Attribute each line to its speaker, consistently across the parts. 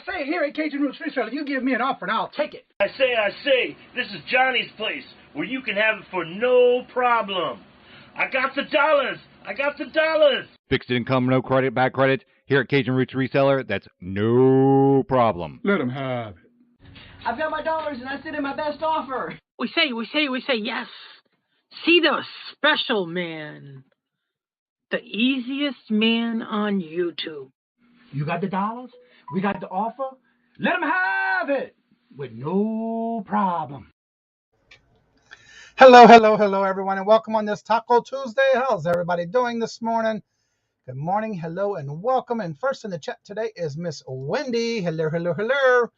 Speaker 1: say, here at Kajun Reseller, you give me an offer and I'll take it.
Speaker 2: I say, this is Johnny's place, where you can have it for no problem. I got the dollars.
Speaker 3: Fixed income, no credit, back credit. Here at Cajun Roots Reseller, that's no problem.
Speaker 1: Let him have it.
Speaker 4: I've got my dollars and I sent in my best offer.
Speaker 5: We say, yes. See the special man. The easiest man on YouTube.
Speaker 1: You got the dollars? We got the offer? Let him have it with no problem.
Speaker 6: Hello, everyone, and welcome on this Taco Tuesday. How's everybody doing this morning? Good morning, hello, and welcome. And first in the chat today is Miss Wendy. Hello.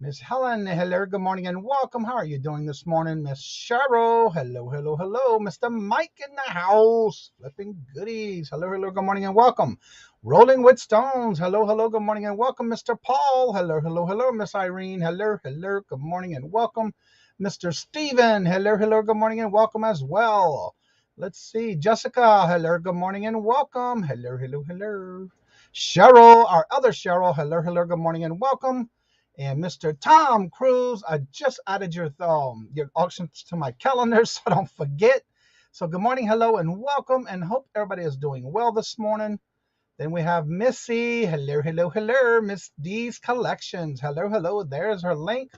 Speaker 6: Miss Helen, hello, good morning, and welcome. How are you doing this morning? Miss Cheryl, hello. Mr. Mike in the house, flipping goodies. Hello, good morning, and welcome. Rolling with Stones, hello, good morning, and welcome. Mr. Paul, hello. Miss Irene, hello, good morning, and welcome. Mr. Steven, hello, good morning, and welcome as well. Let's see, Jessica, hello, good morning, and welcome. Hello. Cheryl, our other Cheryl, hello, good morning, and welcome. And Mr. Tom Cruise, I just added your auctions to my calendar, so don't forget. So good morning, hello, and welcome, and hope everybody is doing well this morning. Then we have Missy, hello, Miss D's Collections, hello. There's her link.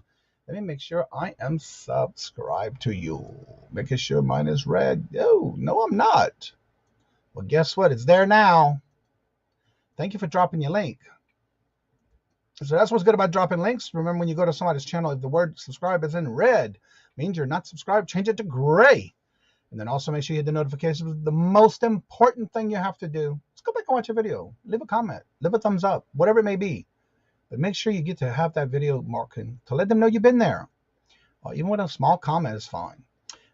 Speaker 6: Let me make sure I am subscribed to you. Making sure mine is red. Oh, no, I'm not. Well, guess what? It's there now. Thank you for dropping your link. So that's what's good about dropping links. Remember, when you go to somebody's channel, if the word subscribe is in red, means you're not subscribed, change it to gray. And then also make sure you hit the notifications. The most important thing you have to do is go back and watch a video. Leave a comment. Leave a thumbs up. Whatever it may be. But make sure you get to have that video marking to let them know you've been there. Even with a small comment is fine.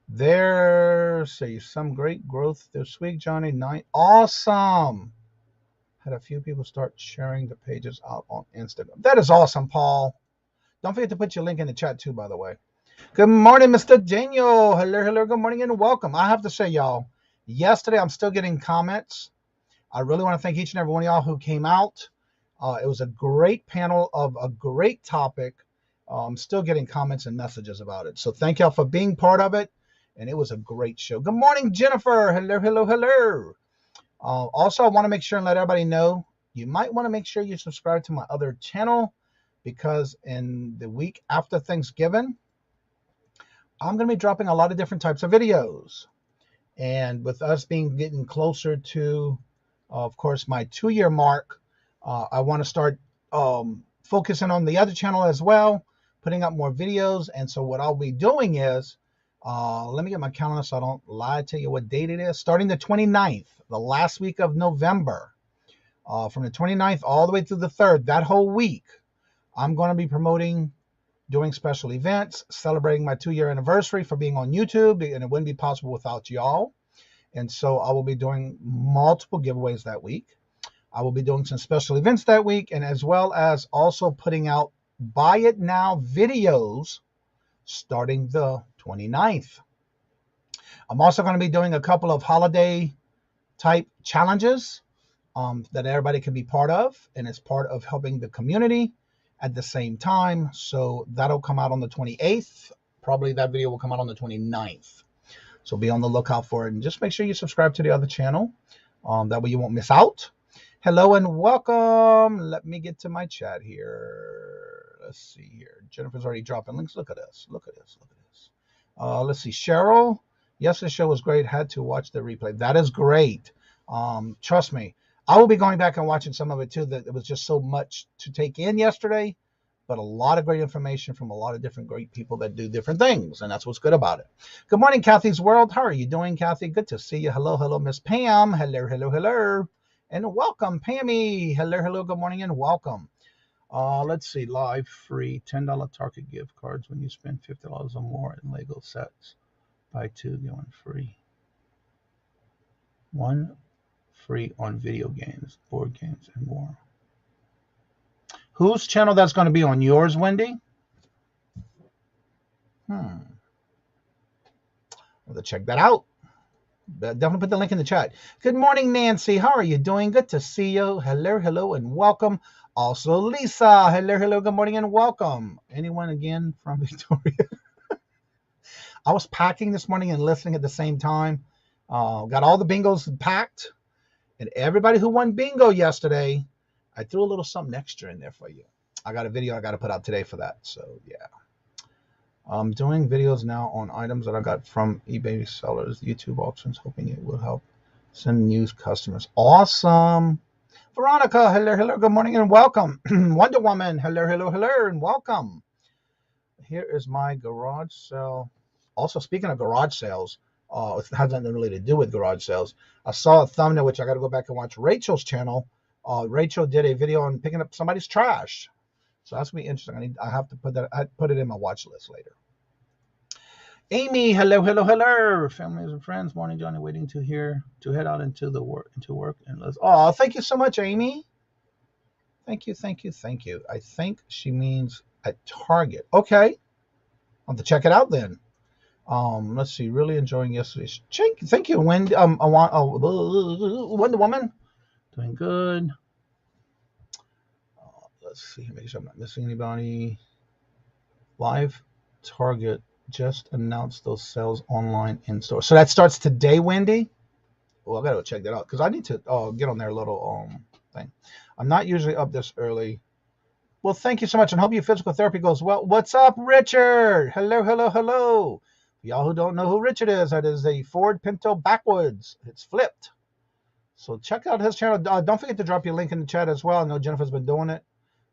Speaker 6: There's some great growth this week, Johnny. Awesome. Had a few people start sharing the pages out on Instagram. That is awesome, Paul. Don't forget to put your link in the chat too, by the way. Good morning, Mr. Daniel. Hello, good morning, and welcome. I have to say, y'all, yesterday I'm still getting comments. I really want to thank each and every one of y'all who came out. It was a great panel of a great topic. I'm still getting comments and messages about it. So thank y'all for being part of it. And it was a great show. Good morning, Jennifer. Hello. Also, I want to make sure and let everybody know, you might want to make sure you subscribe to my other channel, because in the week after Thanksgiving, I'm going to be dropping a lot of different types of videos. And with us getting closer to, of course, my 2-year mark, I want to start focusing on the other channel as well, putting up more videos. And so what I'll be doing is, let me get my calendar so I don't lie to you what date it is. Starting the 29th, the last week of November, from the 29th all the way through the 3rd, that whole week, I'm going to be promoting, doing special events, celebrating my 2-year anniversary for being on YouTube, and it wouldn't be possible without y'all. And so I will be doing multiple giveaways that week. I will be doing some special events that week, and as well as also putting out Buy It Now videos starting the 29th. I'm also going to be doing a couple of holiday type challenges that everybody can be part of, and it's part of helping the community at the same time. So that'll come out on the 28th. Probably that video will come out on the 29th. So be on the lookout for it, and just make sure you subscribe to the other channel. That way you won't miss out. Hello and welcome. Let me get to my chat here. Let's see here. Jennifer's already dropping links. Look at this. Let's see. Cheryl. Yesterday's show was great. Had to watch the replay. That is great. Trust me. I will be going back and watching some of it too. That it was just so much to take in yesterday, but a lot of great information from a lot of different great people that do different things, and that's what's good about it. Good morning, Kathy's World. How are you doing, Kathy? Good to see you. Hello, Miss Pam. Hello. And welcome, Pammy. Hello, good morning, and welcome. Let's see, live, free, $10 Target gift cards when you spend $50 or more in Lego sets. Buy 2, get 1 free. 1 free on video games, board games, and more. Whose channel that's going to be on yours, Wendy? I'll have to check that out. Definitely put the link in the chat. Good morning, Nancy. How are you doing? Good to see you. Hello, hello, and welcome. Also, Lisa. Hello, hello. Good morning and welcome. Anyone again from Victoria? I was packing this morning and listening at the same time. Got all the bingos packed. And everybody who won bingo yesterday, I threw a little something extra in there for you. I got a video I got to put out today for that. So, yeah. I'm doing videos now on items that I got from eBay sellers, YouTube auctions, hoping it will help send new customers. Awesome. Veronica, hello, hello, good morning and welcome. Wonder Woman, hello, hello, hello, and welcome. Here is my garage sale. Also, speaking of garage sales, it has nothing really to do with garage sales. I saw a thumbnail, which I got to go back and watch Rachel's channel. Rachel did a video on picking up somebody's trash. So that's going to be interesting. I have to put it in my watch list later. Amy, hello, hello, hello. Families and friends, morning, Johnny, waiting to head out into work. And let's. Oh, thank you so much, Amy. Thank you. I think she means at Target. Okay. I'll have to check it out then. Let's see. Really enjoying yesterday's. Thank you, Wonder Woman. Doing good. Let's see. Make sure I'm not missing anybody. Live Target just announced those sales online in store. So that starts today, Wendy. Well, I gotta go check that out because I need to get on their little thing. I'm not usually up this early. Well, thank you so much, and hope your physical therapy goes well. What's up, Richard? Hello, hello, hello. For y'all who don't know who Richard is, that is a Ford Pinto backwards. It's flipped. So check out his channel. Don't forget to drop your link in the chat as well. I know Jennifer's been doing it.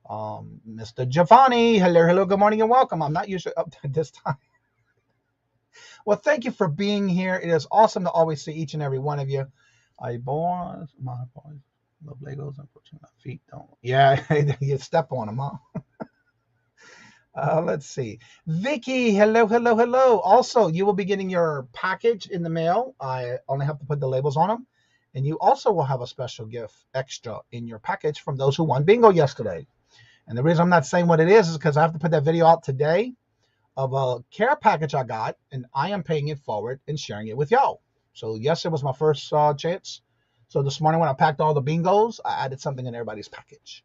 Speaker 6: Mr. Giovanni, hello, hello, good morning and welcome. I'm not usually up at this time. Well, thank you for being here. It is awesome to always see each and every one of you. My boys love Legos. Unfortunately, my feet don't. Yeah, you step on them, huh? Let's see. Vicky, hello, hello, hello. Also, you will be getting your package in the mail. I only have to put the labels on them. And you also will have a special gift extra in your package from those who won bingo yesterday. And the reason I'm not saying what it is because I have to put that video out today of a care package I got, and I am paying it forward and sharing it with y'all. So, yes, it was my first chance. So this morning when I packed all the bingos, I added something in everybody's package.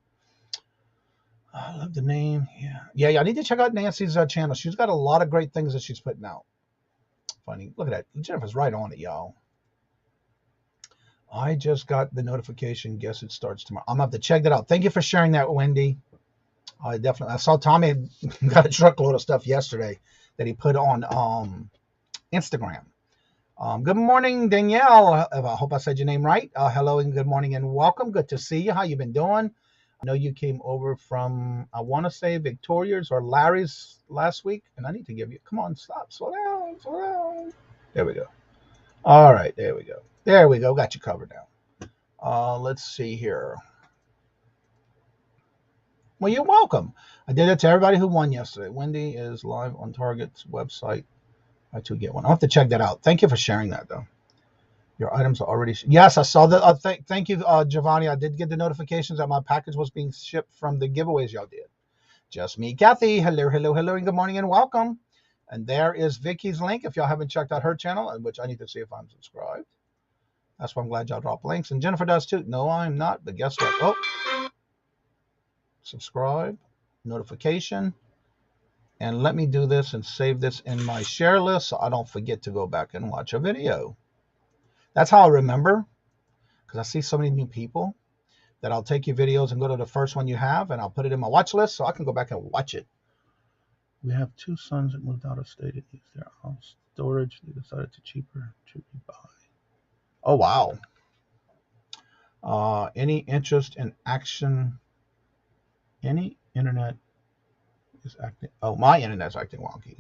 Speaker 6: I love the name. Yeah, I need to check out Nancy's channel. She's got a lot of great things that she's putting out. Funny. Look at that. Jennifer's right on it, y'all. I just got the notification. Guess it starts tomorrow. I'm going to have to check that out. Thank you for sharing that, Wendy. I saw Tommy got a truckload of stuff yesterday that he put on Instagram. Good morning, Danielle. I hope I said your name right. Hello and good morning and welcome. Good to see you. How you been doing? I know you came over from, I want to say Victoria's or Larry's last week, and I need to give you, come on, stop, slow down. There we go. All right, there we go. Got you covered now. Let's see here. Well, you're welcome. I did it to everybody who won yesterday. Wendy is live on Target's website. I too get one. I'll have to check that out. Thank you for sharing that, though. Your items are already... Yes, I saw that. Thank you, Giovanni. I did get the notifications that my package was being shipped from the giveaways y'all did. Just me, Kathy. Hello, hello, hello, and good morning and welcome. And there is Vicky's link if y'all haven't checked out her channel, which I need to see if I'm subscribed. That's why I'm glad y'all dropped links. And Jennifer does, too. No, I'm not. But guess what? Oh. Subscribe, notification, and let me do this and save this in my share list so I don't forget to go back and watch a video. That's how I remember, because I see so many new people that I'll take your videos and go to the first one you have, and I'll put it in my watch list so I can go back and watch it. We have two sons that moved out of state and used their house storage. They decided to cheaper to buy. Oh, wow. Any interest in action? Any internet is acting. Oh, my internet's acting wonky.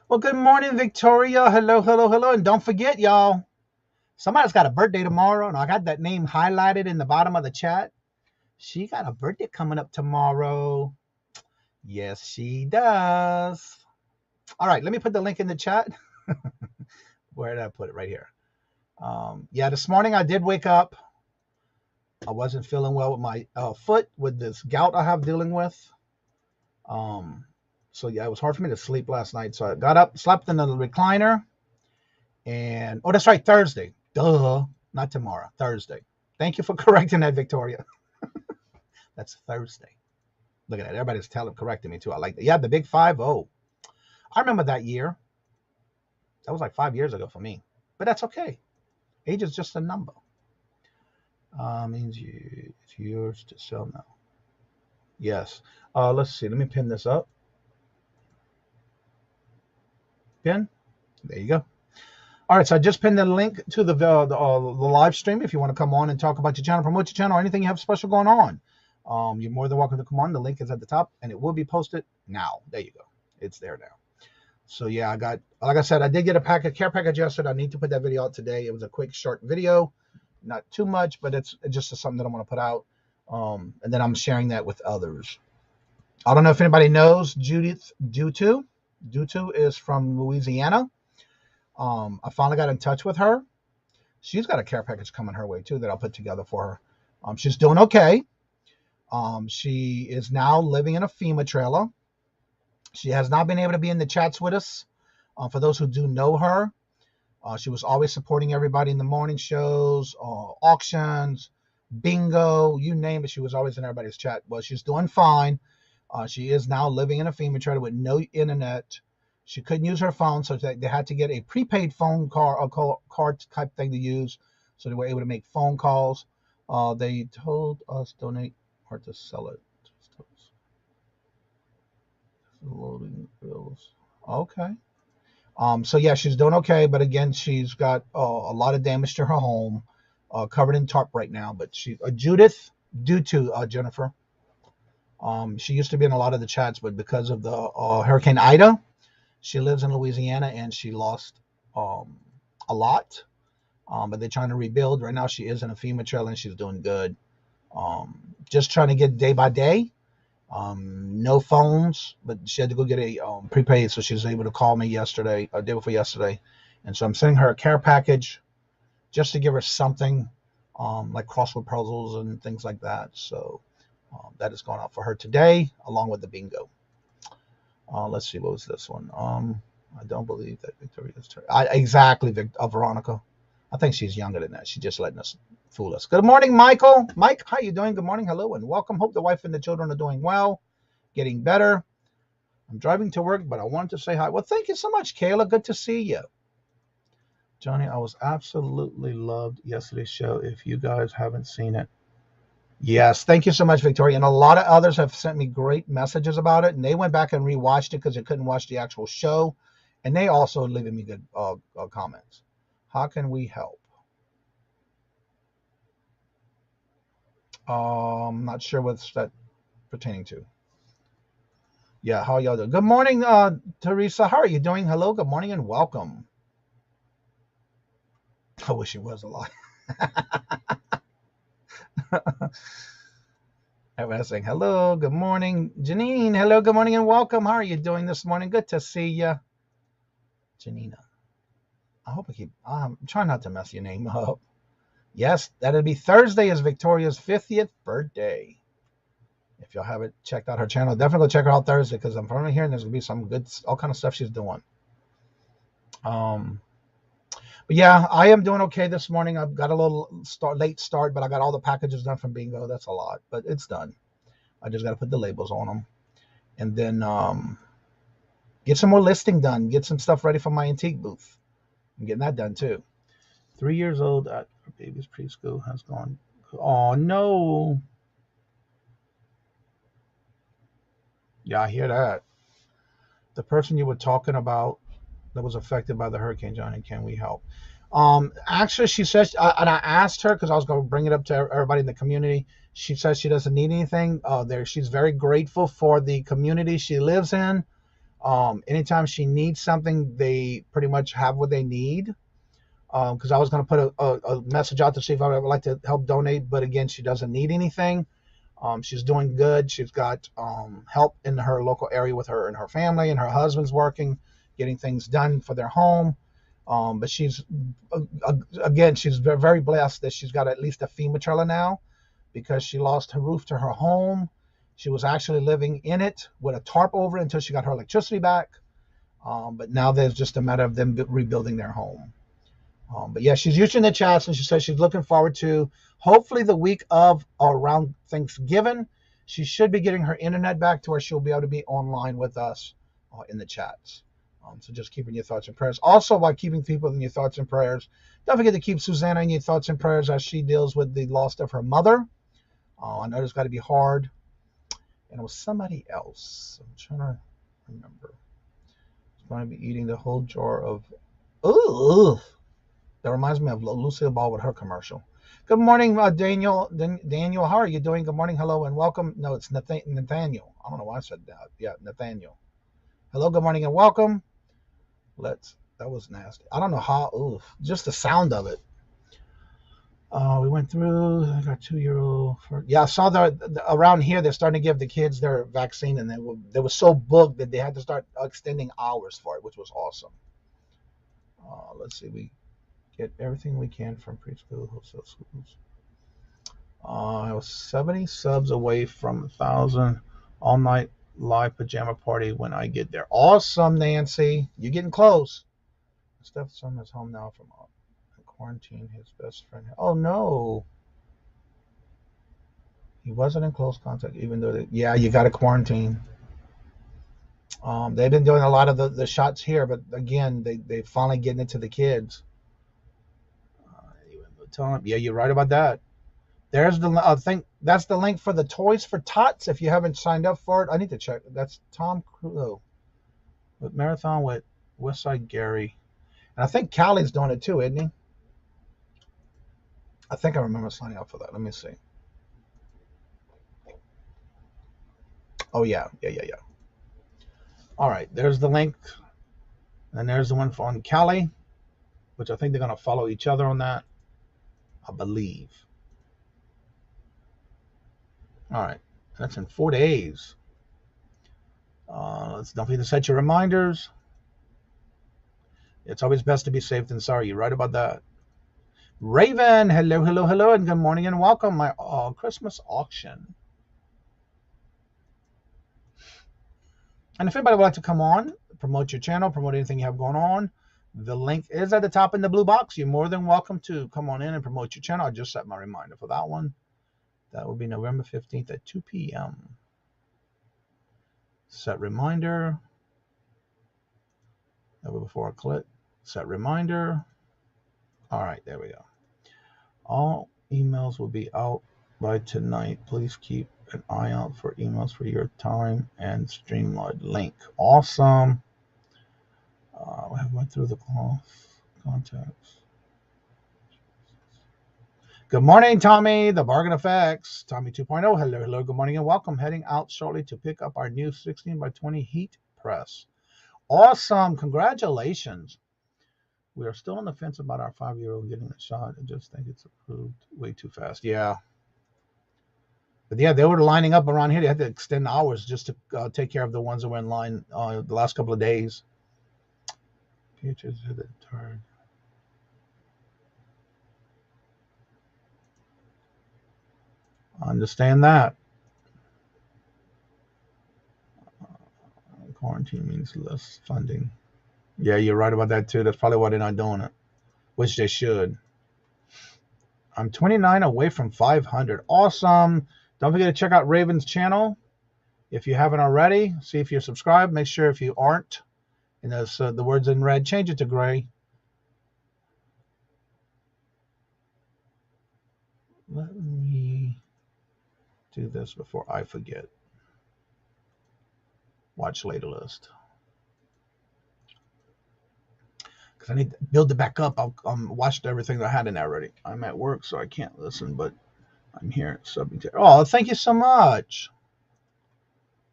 Speaker 6: Well, good morning, Victoria. Hello, hello, hello. And don't forget, y'all, somebody's got a birthday tomorrow, and I got that name highlighted in the bottom of the chat. She got a birthday coming up tomorrow. Yes, she does. All right, let me put the link in the chat. Where did I put it? Right here. Yeah, this morning I did wake up. I wasn't feeling well with my foot, with this gout I have dealing with. So, yeah, it was hard for me to sleep last night. So I got up, slept in the recliner, And, oh, that's right, Thursday. Duh, not tomorrow, Thursday. Thank you for correcting that, Victoria. That's Thursday. Look at that. Everybody's correcting me, too. I like that. Yeah, the big 5-0. I remember that year. That was like 5 years ago for me. But that's okay. Age is just a number. Means it's yours to sell now. Yes. Let's see. Let me pin this up. Pin. There you go. All right. So I just pinned the link to the live stream. If you want to come on and talk about your channel, promote your channel, or anything you have special going on, you're more than welcome to come on. The link is at the top, and it will be posted now. There you go. It's there now. So yeah, I got, like I said, I did get a care package yesterday. I need to put that video out today. It was a quick, short video, not too much, but it's just something that I want to put out. And then I'm sharing that with others. I don't know if anybody knows Judith Dutu. Dutu is from Louisiana. I finally got in touch with her. She's got a care package coming her way too that I'll put together for her. She's doing okay. She is now living in a FEMA trailer. She has not been able to be in the chats with us. For those who do know her, she was always supporting everybody in the morning shows, auctions, bingo, you name it. She was always in everybody's chat. Well, she's doing fine. She is now living in a FEMA trailer with no internet. She couldn't use her phone, so they had to get a prepaid phone card type thing to use, so they were able to make phone calls. They told us donate or to sell it. Loading bills. Okay. So yeah, she's doing okay, but again, she's got a lot of damage to her home, covered in tarp right now. But she, Judith, due to Jennifer, she used to be in a lot of the chats, but because of the Hurricane Ida, she lives in Louisiana and she lost a lot. But they're trying to rebuild. Right now, she is in a FEMA trailer and she's doing good. Just trying to get day by day. No phones, but she had to go get a prepaid, so she was able to call me yesterday, or day before yesterday, and so I'm sending her a care package just to give her something, like crossword puzzles and things like that. So that is going out for her today, along with the bingo. Let's see, what was this one? I don't believe that Victoria's turn. Exactly, Veronica. I think she's younger than that. She's just letting us fool us. Good morning, Michael. Mike, how you doing? Good morning. Hello and welcome. Hope the wife and the children are doing well, getting better. I'm driving to work, but I wanted to say hi. Well, thank you so much, Kayla. Good to see you. Johnny, I was absolutely loved yesterday's show. If you guys haven't seen it. Yes, thank you so much, Victoria. And a lot of others have sent me great messages about it, and they went back and rewatched it because they couldn't watch the actual show, and they also leaving me good comments. How can we help? I'm not sure what's that pertaining to. Yeah, how y'all doing? Good morning, Teresa. How are you doing? Hello, good morning, and welcome. I wish it was a lot. Everyone's saying hello, good morning. Janine, hello, good morning, and welcome. How are you doing this morning? Good to see you. Janina. I hope I'm trying not to mess your name up. Yes, that'll be Thursday is Victoria's 50th birthday. If y'all haven't checked out her channel, definitely go check her out Thursday, because I'm from here and there's going to be some good, all kind of stuff she's doing. But yeah, I am doing okay this morning. I've got a little late start, but I got all the packages done from bingo. That's a lot, but it's done. I just got to put the labels on them. And then get some more listing done. Get some stuff ready for my antique booth. I'm getting that done too. 3 years old at her baby's preschool has gone. Oh, no. Yeah, I hear that. The person you were talking about that was affected by the Hurricane Johnny, can we help? Actually, she says, and I asked her because I was going to bring it up to everybody in the community. She says she doesn't need anything. She's very grateful for the community she lives in. Anytime she needs something, they pretty much have what they need. Because I was going to put a message out to see if I would like to help donate, but again, she doesn't need anything. She's doing good. She's got help in her local area with her and her family, and her husband's working, getting things done for their home. But she's, again, she's very blessed that she's got at least a FEMA trailer now, because she lost her roof to her home. She was actually living in it with a tarp over it until she got her electricity back. But now there's just a matter of them rebuilding their home. But yeah, she's using the chats, and she says she's looking forward to hopefully the week of around Thanksgiving. She should be getting her internet back to where she'll be able to be online with us in the chats. So just keeping your thoughts and prayers. Also, while keeping people in your thoughts and prayers, don't forget to keep Susanna in your thoughts and prayers as she deals with the loss of her mother. I know it's got to be hard. And it was somebody else. I'm trying to remember. It's going to be eating the whole jar of... Ooh! That reminds me of Lucille Ball with her commercial. Good morning, Daniel. Daniel, how are you doing? Good morning, hello, and welcome. No, it's Nathaniel. I don't know why I said that. Yeah, Nathaniel. Hello, good morning, and welcome. That was nasty. I don't know how. Ooh, just the sound of it. We went through. I got 2-year-old. Yeah, I saw around here they're starting to give the kids their vaccine, and they were so booked that they had to start extending hours for it, which was awesome. Let's see, we get everything we can from preschool wholesale schools. I was 70 subs away from 1,000 all night live pajama party when I get there. Awesome, Nancy. You're getting close. Steph's son is home now from quarantine. His best friend. Oh no. He wasn't in close contact, even though yeah, you got to quarantine. They've been doing a lot of the shots here, but again, they finally getting into the kids. Yeah, you're right about that. There's I think that's the link for the Toys for Tots. If you haven't signed up for it, I need to check. That's Tom Cruise with Marathon with Westside Gary, and I think Callie's doing it too, isn't he? I think I remember signing up for that. Let me see. Oh yeah. All right, there's the link, and there's the one on Callie, which I think they're gonna follow each other on that, I believe. All right, that's in 4 days. Don't forget to set your reminders. It's always best to be safe than sorry. You're right about that. Raven, hello, and good morning and welcome. My Christmas auction. And if anybody would like to come on, promote your channel, promote anything you have going on, the link is at the top in the blue box. You're more than welcome to come on in and promote your channel. I just set my reminder for that one. That will be November 15th at 2 p.m. Set reminder. That was before I click. Set reminder. All right, there we go. All emails will be out by tonight. Please keep an eye out for emails for your time and StreamYard link. Awesome. We have went through the contacts. Good morning, Tommy, the Bargain Effects. Tommy 2.0. Hello, good morning and welcome. Heading out shortly to pick up our new 16 by 20 heat press. Awesome. Congratulations. We are still on the fence about our 5-year-old getting a shot. I just think it's approved way too fast. Yeah. But yeah, they were lining up around here. They had to extend hours just to take care of the ones that were in line the last couple of days. Peaches hit the target. Understand that. Quarantine means less funding. Yeah, you're right about that too. That's probably why they're not doing it, which they should. I'm 29 away from 500. Awesome. Don't forget to check out Raven's channel if you haven't already. See if you're subscribed. Make sure if you aren't, and those the words in red, change it to gray. Let me do this before I forget. Watch later list. Because I need to build it back up. I'll watched everything that I had in there already. I'm at work, so I can't listen, but I'm here subbing to. Oh, thank you so much.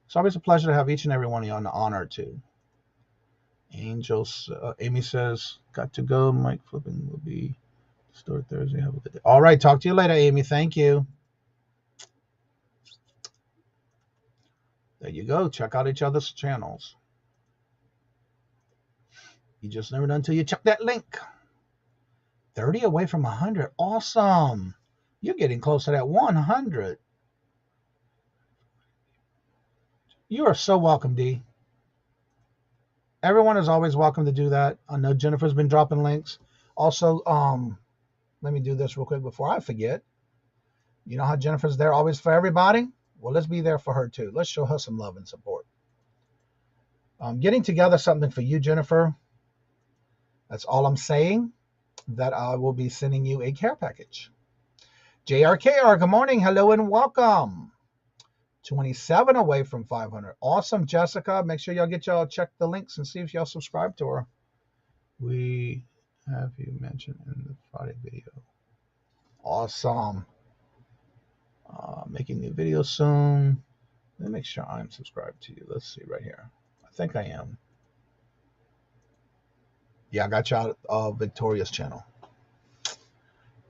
Speaker 6: It's always a pleasure to have each and every one of you on the honor too. Angels, Amy says, got to go. Mike flipping will be store Thursday. Have a good day. All right, talk to you later, Amy. Thank you. There you go. Check out each other's channels. You just never know until you check that link. 30 away from 100. Awesome. You're getting close to that 100. You are so welcome, D. Everyone is always welcome to do that. I know Jennifer's been dropping links. Also, let me do this real quick before I forget. You know how Jennifer's there always for everybody? Well, let's be there for her too. Let's show her some love and support. Getting together something for you, Jennifer. That's all I'm saying. That I will be sending you a care package. JRKR, good morning. Hello and welcome. 27 away from 500. Awesome, Jessica. Make sure y'all check the links and see if y'all subscribe to her. We have you mentioned in the Friday video. Awesome. Making new videos soon. Let me make sure I'm subscribed to you. Let's see right here. I think I am. Yeah, I got you out of Victoria's channel.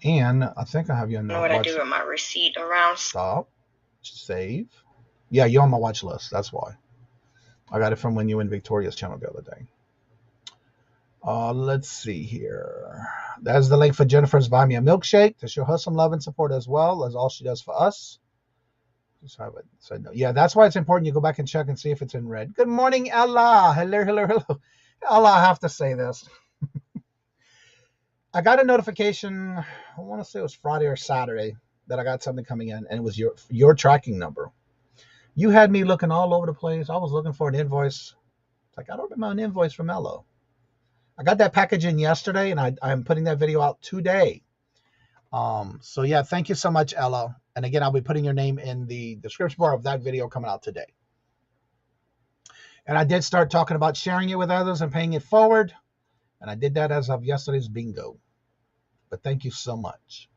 Speaker 6: And I think I have you on the watch. Know what I do with my receipt around. Stop. Save. Yeah, you're on my watch list. That's why. I got it from when you were in Victoria's channel the other day. Let's see here. That's the link for Jennifer's Buy Me a Milkshake to show her some love and support as well as all she does for us. Just have it said no. Yeah, that's why it's important you go back and check and see if it's in red. Good morning, Ella. Hello, hello, hello. Ella, I have to say this. I got a notification, I want to say it was Friday or Saturday, that I got something coming in, and it was your tracking number. You had me looking all over the place. I was looking for an invoice. It's like, I don't remember an invoice from Ella. I got that package in yesterday, and I'm putting that video out today. So, yeah, thank you so much, Ella. And, again, I'll be putting your name in the description bar of that video coming out today. And I did start talking about sharing it with others and paying it forward. And I did that as of yesterday's bingo. But thank you so much.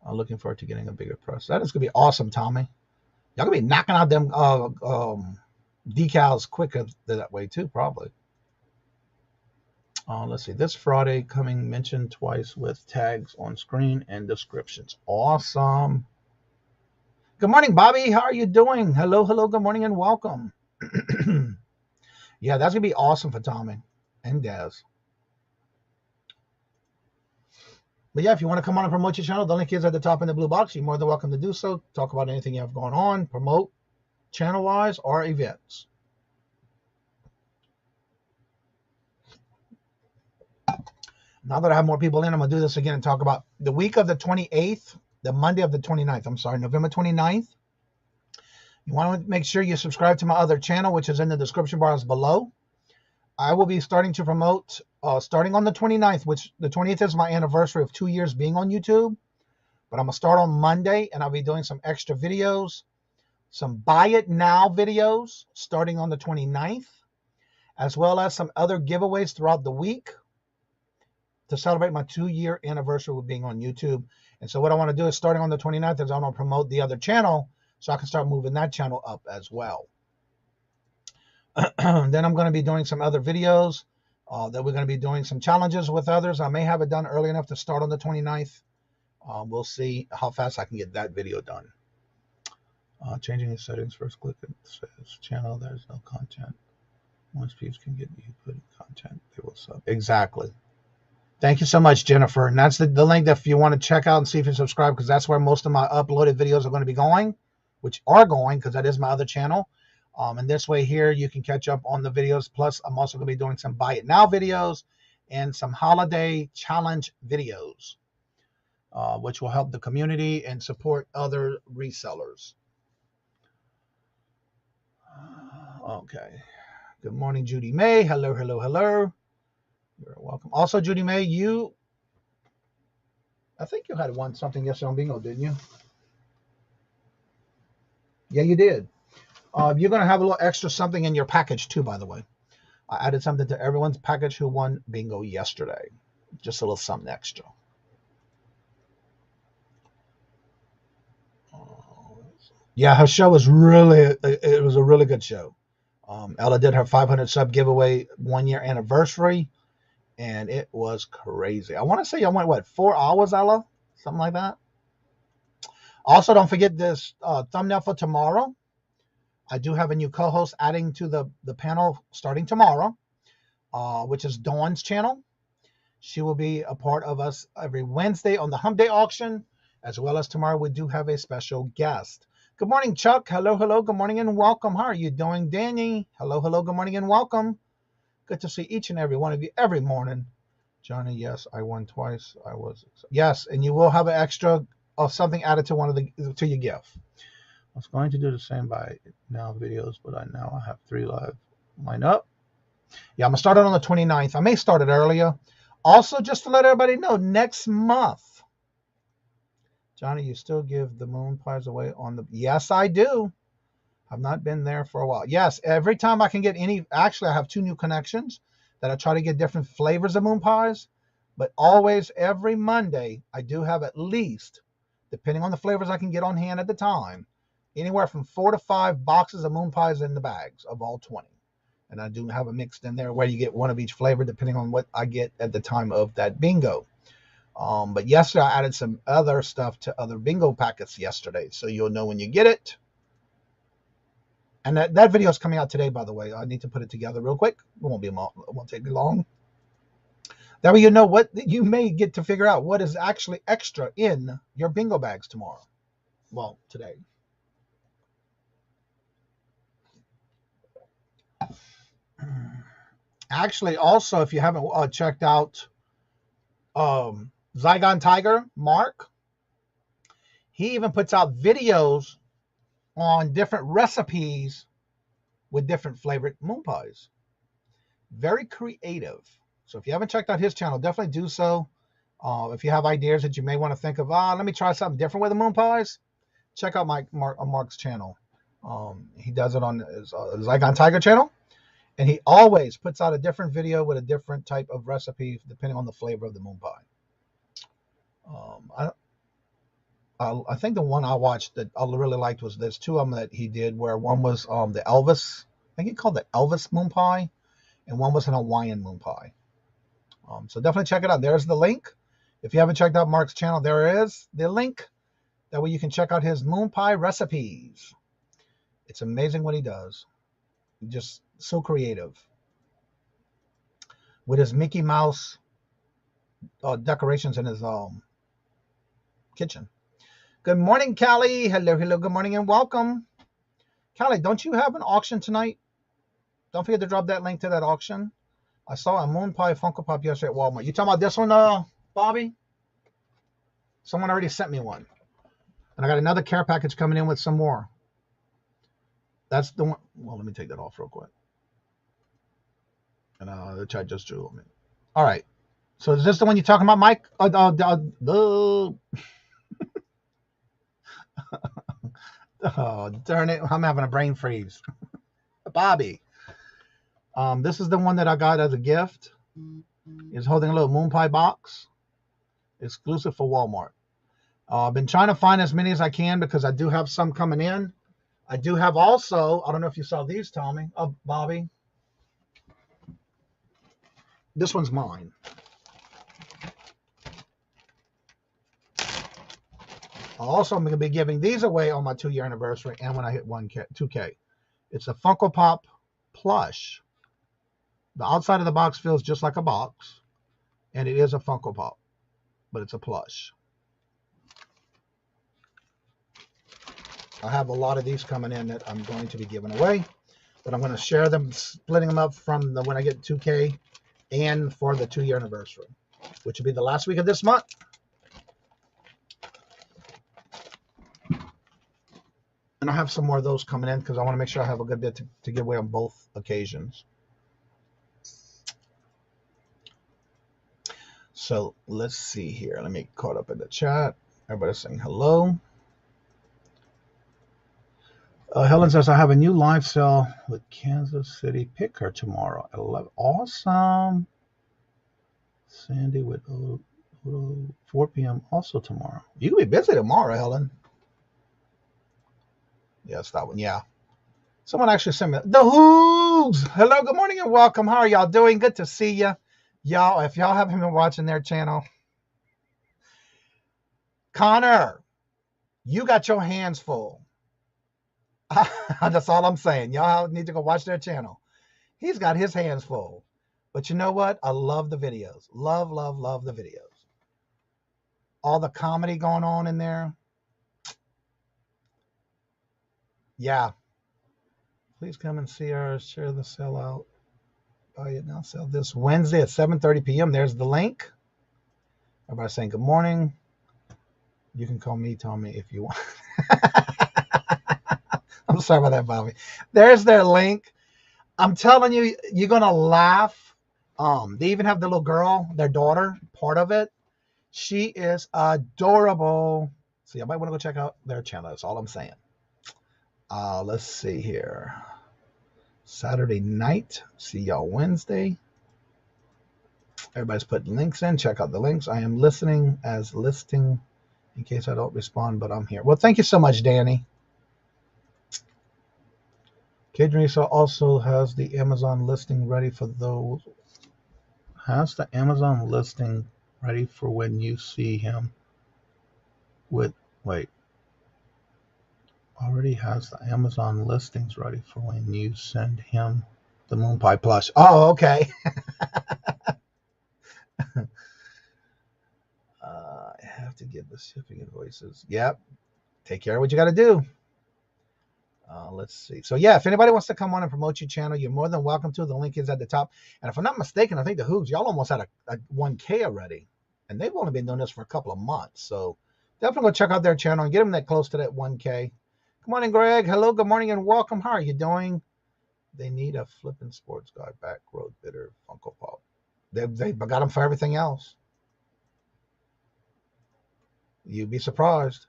Speaker 6: I'm looking forward to getting a bigger press. That is going to be awesome, Tommy. Y'all going to be knocking out them decals quicker that way, too, probably. Let's see. This Friday coming mentioned twice with tags on screen and descriptions. Awesome. Good morning, Bobby. How are you doing? Hello, hello. Good morning and welcome. Yeah, that's going to be awesome for Tommy and Daz. But yeah, if you want to come on and promote your channel, the link is at the top in the blue box. You're more than welcome to do so. Talk about anything you have going on, promote channel-wise or events. Now that I have more people in, I'm going to do this again and talk about the week of the 28th, the Monday of the 29th. I'm sorry, November 29th. You want to make sure you subscribe to my other channel, which is in the description bars below. I will be starting to promote starting on the 29th, which the 20th is my anniversary of 2 years being on YouTube. But I'm going to start on Monday, and I'll be doing some extra videos, some buy it now videos starting on the 29th, as well as some other giveaways throughout the week to celebrate my 2-year anniversary with being on YouTube. And so what I want to do is starting on the 29th is I want to promote the other channel so I can start moving that channel up as well. Then I'm going to be doing some other videos that we're going to be doing some challenges with others. I may have it done early enough to start on the 29th. We'll see how fast I can get that video done. Changing the settings, first click it says channel, there's no content. Once people can get you put content, they will sub. Exactly. Thank you so much, Jennifer. And that's the link that if you want to check out and see if you subscribe, because that's where most of my uploaded videos are going to be going, which are going because that is my other channel. And this way here, you can catch up on the videos. Plus, I'm also going to be doing some Buy It Now videos and some holiday challenge videos, which will help the community and support other resellers. Okay. Good morning, Judy May. Hello, hello, hello. You're welcome. Also, Judy May, I think you had something yesterday on bingo, didn't you? Yeah, you did. You're going to have a little extra something in your package too, by the way. I added something to everyone's package who won bingo yesterday. Just a little something extra. Yeah, her show was it was a really good show. Ella did her 500 sub giveaway 1-year anniversary, and it was crazy. I want to say I went, what, 4 hours, Ella? Something like that. Also, don't forget this thumbnail for tomorrow. I do have a new co-host adding to the panel starting tomorrow, which is Dawn's channel. She will be a part of us every Wednesday on the Hump Day auction, as well as tomorrow we do have a special guest. Good morning, Chuck. Hello, hello. Good morning and welcome. How are you doing, Danny? Hello, hello. Good morning and welcome. Good to see each and every one of you every morning. Johnny, yes, I won twice. Yes, and you will have an extra of something added to to your gift. I was going to do the same by now videos, but I have 3 live lined up. Yeah, I'm gonna start it on the 29th. I may start it earlier. Also, just to let everybody know, next month, Johnny, you still give the moon pies away on the? Yes, I do. I've not been there for a while. Yes, every time I can get any. Actually, I have 2 new connections that I try to get different flavors of moon pies. But always, every Monday, I do have at least, depending on the flavors I can get on hand at the time, anywhere from 4 to 5 boxes of moon pies in the bags of all 20. And I do have a mixed in there where you get one of each flavor depending on what I get at the time of that bingo. But yesterday I added some other stuff to other bingo packets yesterday, so you'll know when you get it. And that video is coming out today, by the way. I need to put it together real quick. It won't take me long. That way you know what you may get to figure out what is actually extra in your bingo bags tomorrow. Well, today. Actually, also, if you haven't checked out Zygon Tiger, Mark, he even puts out videos on different recipes with different flavored moon pies. Very creative. So if you haven't checked out his channel, definitely do so. If you have ideas that you may want to think of, let me try something different with the moon pies, check out Mark's channel. He does it on his Zygon Tiger channel. And he always puts out a different video with a different type of recipe depending on the flavor of the moon pie. I think the one I watched that I really liked was there's 2 of them that he did, where one was the Elvis, I think he called it Elvis moon pie, and one was an Hawaiian moon pie. So definitely check it out. There's the link. If you haven't checked out Mark's channel, there is the link. That way you can check out his moon pie recipes. It's amazing what he does. Just so creative with his Mickey Mouse decorations in his kitchen. Good morning, Callie. Hello, good morning and welcome. Callie, don't you have an auction tonight? Don't forget to drop that link to that auction. I saw a moon pie Funko Pop yesterday at Walmart. You talking about this one, Bobby? Someone already sent me one. And I got another care package coming in with some more. That's the one. Well, let me take that off real quick. And the chat just drew on me. All right. So is this the one you're talking about, Mike? Oh, darn it. I'm having a brain freeze. Bobby. This is the one that I got as a gift. It's holding a little moon pie box. Exclusive for Walmart. I've been trying to find as many as I can because I do have some coming in. I do have also, I don't know if you saw these, Tommy. Bobby. This one's mine. Also, I'm going to be giving these away on my 2-year anniversary and when I hit 2K. It's a Funko Pop plush. The outside of the box feels just like a box, and it is a Funko Pop, but it's a plush. I have a lot of these coming in that I'm going to be giving away, but I'm going to share them, splitting them up from when I get 2K and for the 2-year anniversary, which will be the last week of this month. And I have some more of those coming in because I want to make sure I have a good bit to give away on both occasions. So let's see here. Let me caught up in the chat. Everybody's saying hello. Helen says, I have a new live sale with Kansas City Picker tomorrow at 11. Awesome. Sandy with 4 p.m. also tomorrow. You can be busy tomorrow, Helen. Yeah, it's that one. Yeah. Someone actually sent me the Hoogs. Hello, good morning and welcome. How are y'all doing? Good to see you. Y'all, if y'all haven't been watching their channel, Connor, you got your hands full. That's all I'm saying. Y'all need to go watch their channel. He's got his hands full. But you know what? I love the videos. Love, love, love the videos. All the comedy going on in there. Yeah. Please come and see ours. Share the sellout buy it now, sell this Wednesday at 7:30 p.m. There's the link. Everybody saying good morning. You can call me Tommy if you want. I'm sorry about that, Bobby. There's their link. I'm telling you, you're going to laugh. They even have the little girl, their daughter, part of it. She is adorable. So you might want to go check out their channel. That's all I'm saying. Let's see here. Saturday night. See y'all Wednesday. Everybody's putting links in. Check out the links. I am listening as listing in case I don't respond, but I'm here. Well, thank you so much, Danny. Kajun also has the Amazon listing ready for those. Has the Amazon listing ready for when you see him with, wait. Already has the Amazon listings ready for when you send him the Moon Pie plush. Oh, okay. I have to give the shipping invoices. Yep. Take care of what you got to do. Let's see. So, yeah, if anybody wants to come on and promote your channel, you're more than welcome to. The link is at the top. And if I'm not mistaken, I think the Hoogs, y'all almost had a 1K already. And they've only been doing this for a couple of months. So, definitely go check out their channel and get them that close to that 1K. Good morning, Greg. Hello, good morning, and welcome. How are you doing? They need a flipping sports guy, back road bidder, Funko Pop. They got them for everything else. You'd be surprised.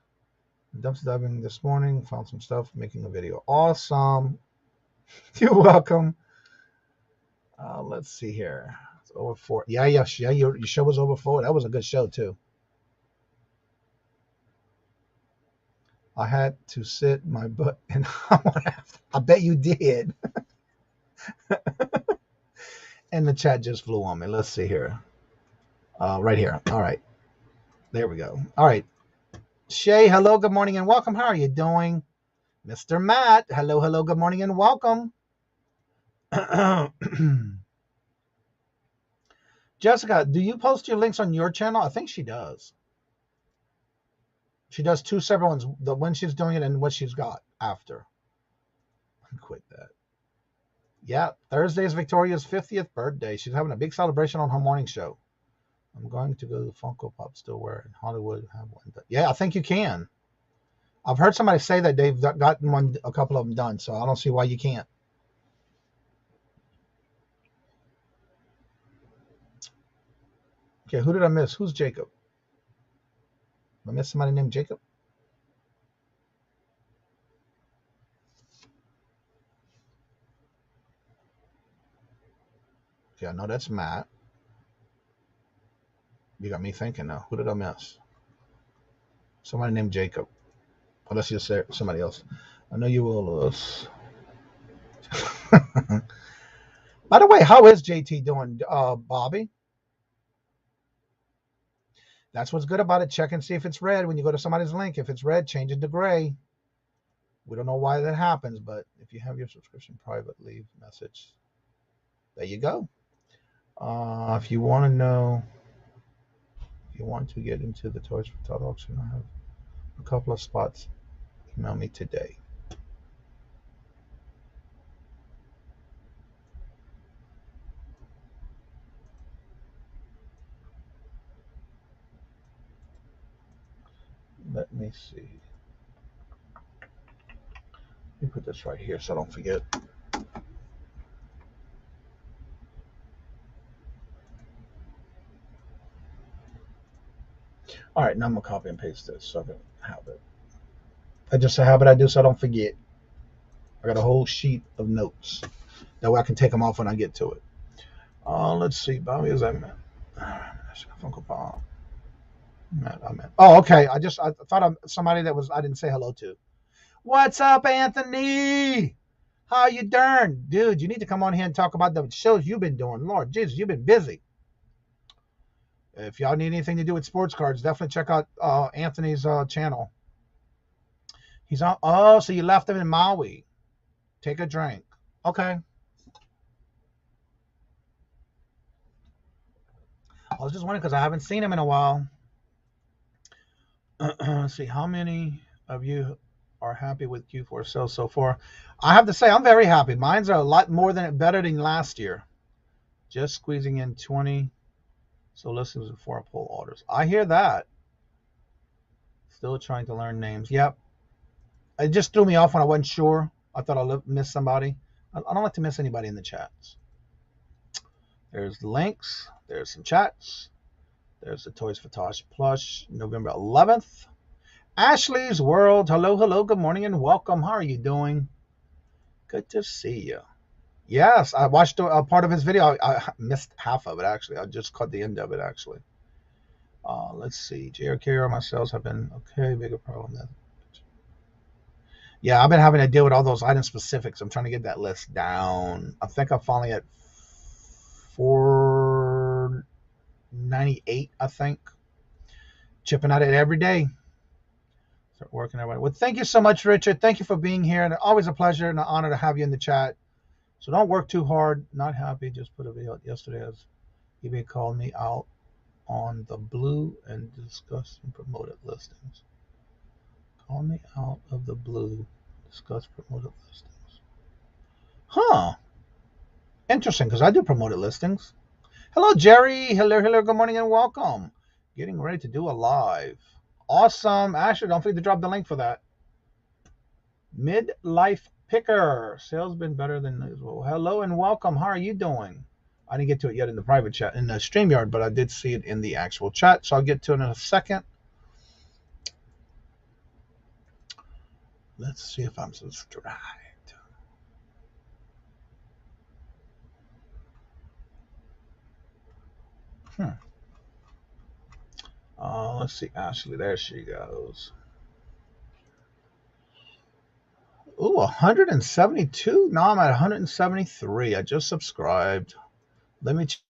Speaker 6: Dumpster diving this morning, found some stuff, making a video. Awesome. You're welcome. Let's see here. It's over 4. Yeah. Your show was over 4. That was a good show too. I had to sit my butt in. I bet you did. And the chat just flew on me. Let's see here. Right here. All right. There we go. All right. Shay, hello, good morning, and welcome. How are you doing? Mr. Matt, hello, good morning, and welcome. Jessica, do you post your links on your channel? I think she does. She does 2 separate ones, the when she's doing it and what she's got after. I quit that. Yeah, Thursday is Victoria's 50th birthday. She's having a big celebration on her morning show. I'm going to go to Funko Pop still wear in Hollywood. Have one. Yeah, I think you can. I've heard somebody say that they've gotten a couple of them done, so I don't see why you can't. Okay, who did I miss? Who's Jacob? Did I miss somebody named Jacob? Okay, I know that's Matt. You got me thinking now. Who did I miss? Somebody named Jacob. Unless you say somebody else. I know you will, Lewis. By the way, how is JT doing, Bobby? That's what's good about it. Check and see if it's red when you go to somebody's link. If it's red, change it to gray. We don't know why that happens, but if you have your subscription private, leave message. There you go. If you want to know, if you want to get into the Toys for Tot auction, I have a couple of spots. Email me today. Let me see. Let me put this right here so I don't forget. All right, now I'm going to copy and paste this so I can have it. That's just a habit I do so I don't forget. I got a whole sheet of notes. That way I can take them off when I get to it. Let's see. Bobby, is that Matt? Funko Pop. Matt. Oh, okay. I thought I'm somebody that I didn't say hello to. What's up, Anthony? How you doing? Dude, you need to come on here and talk about the shows you've been doing. Lord Jesus, you've been busy. If y'all need anything to do with sports cards, definitely check out Anthony's channel. He's on. Oh, so you left him in Maui. Take a drink. Okay. I was just wondering because I haven't seen him in a while. Let's see. How many of you are happy with Q4 sales so far? I have to say I'm very happy. Mine's are a lot better than last year. Just squeezing in 20. So listings before I pull orders. I hear that. Still trying to learn names. Yep. It just threw me off when I wasn't sure. I thought I missed somebody. I don't like to miss anybody in the chats. There's the links. There's some chats. There's the Toys for Tosh plush, November 11th. Ashley's World. Hello, hello. Good morning and welcome. How are you doing? Good to see you. Yes, I watched a part of his video. I missed half of it, actually. I just caught the end of it, actually. Let's see. JRK or my sales have been okay. Bigger problem than. Yeah, I've been having to deal with all those item specifics. I'm trying to get that list down. I think I'm finally at 498, I think. Chipping at it every day. Start working everybody. Well, thank you so much, Richard. Thank you for being here. And always a pleasure and an honor to have you in the chat. So don't work too hard. Not happy. Just put a video out yesterday as eBay called me out on the blue and discussed and promoted listings. Call me out of the blue. Discuss promoted listings. Huh. Interesting, because I do promoted listings. Hello, Jerry. Hello, hello. Good morning and welcome. Getting ready to do a live. Awesome. Ashley, don't forget to drop the link for that. Midlife Picker. Sales been better than usual. Hello and welcome. How are you doing? I didn't get to it yet in the private chat, in the StreamYard, but I did see it in the actual chat, so I'll get to it in a second. Let's see if I'm subscribed. Let's see, Ashley. There she goes. Ooh, 172. Now I'm at 173. I just subscribed. Let me check.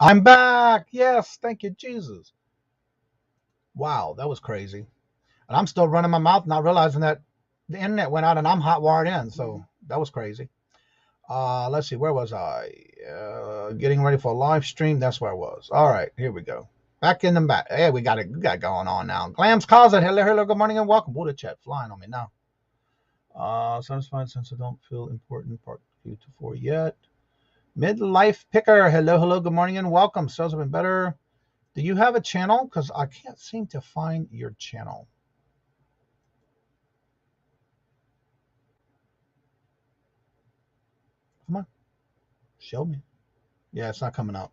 Speaker 6: I'm back. Yes, thank you, Jesus. Wow, that was crazy. And I'm still running my mouth, not realizing that the internet went out and I'm hot wired in. So that was crazy. Let's see, where was I? Getting ready for a live stream. That's where I was. All right, here we go. Back in the back. Hey, we got it going on now. Glam's Closet. Hello, good morning and welcome. Ooh, the chat flying on me now. Satisfied since I don't feel important. Part 2 to 4 yet. Midlife Picker. Hello, good morning and welcome. Sales have been better. Do you have a channel? Because I can't seem to find your channel. Come on. Show me. Yeah, it's not coming up.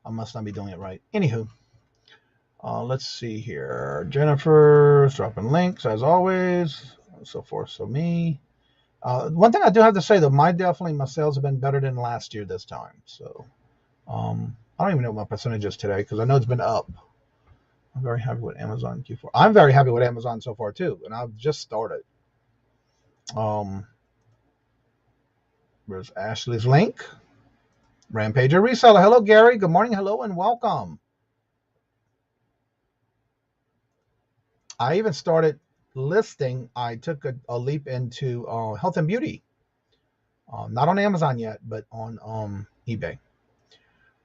Speaker 6: I must not be doing it right. Anywho, let's see here. Jennifer's dropping links as always, so forth. So me. One thing I do have to say though, my sales have been better than last year this time. So I don't even know what my percentage is today because I know it's been up. I'm very happy with Amazon Q4. I'm very happy with Amazon so far too, and I've just started. Where's Ashley's link? Rampager Reseller. Hello, Gary. Good morning. Hello, and welcome. I even started listing. I took a leap into health and beauty. Not on Amazon yet, but on eBay.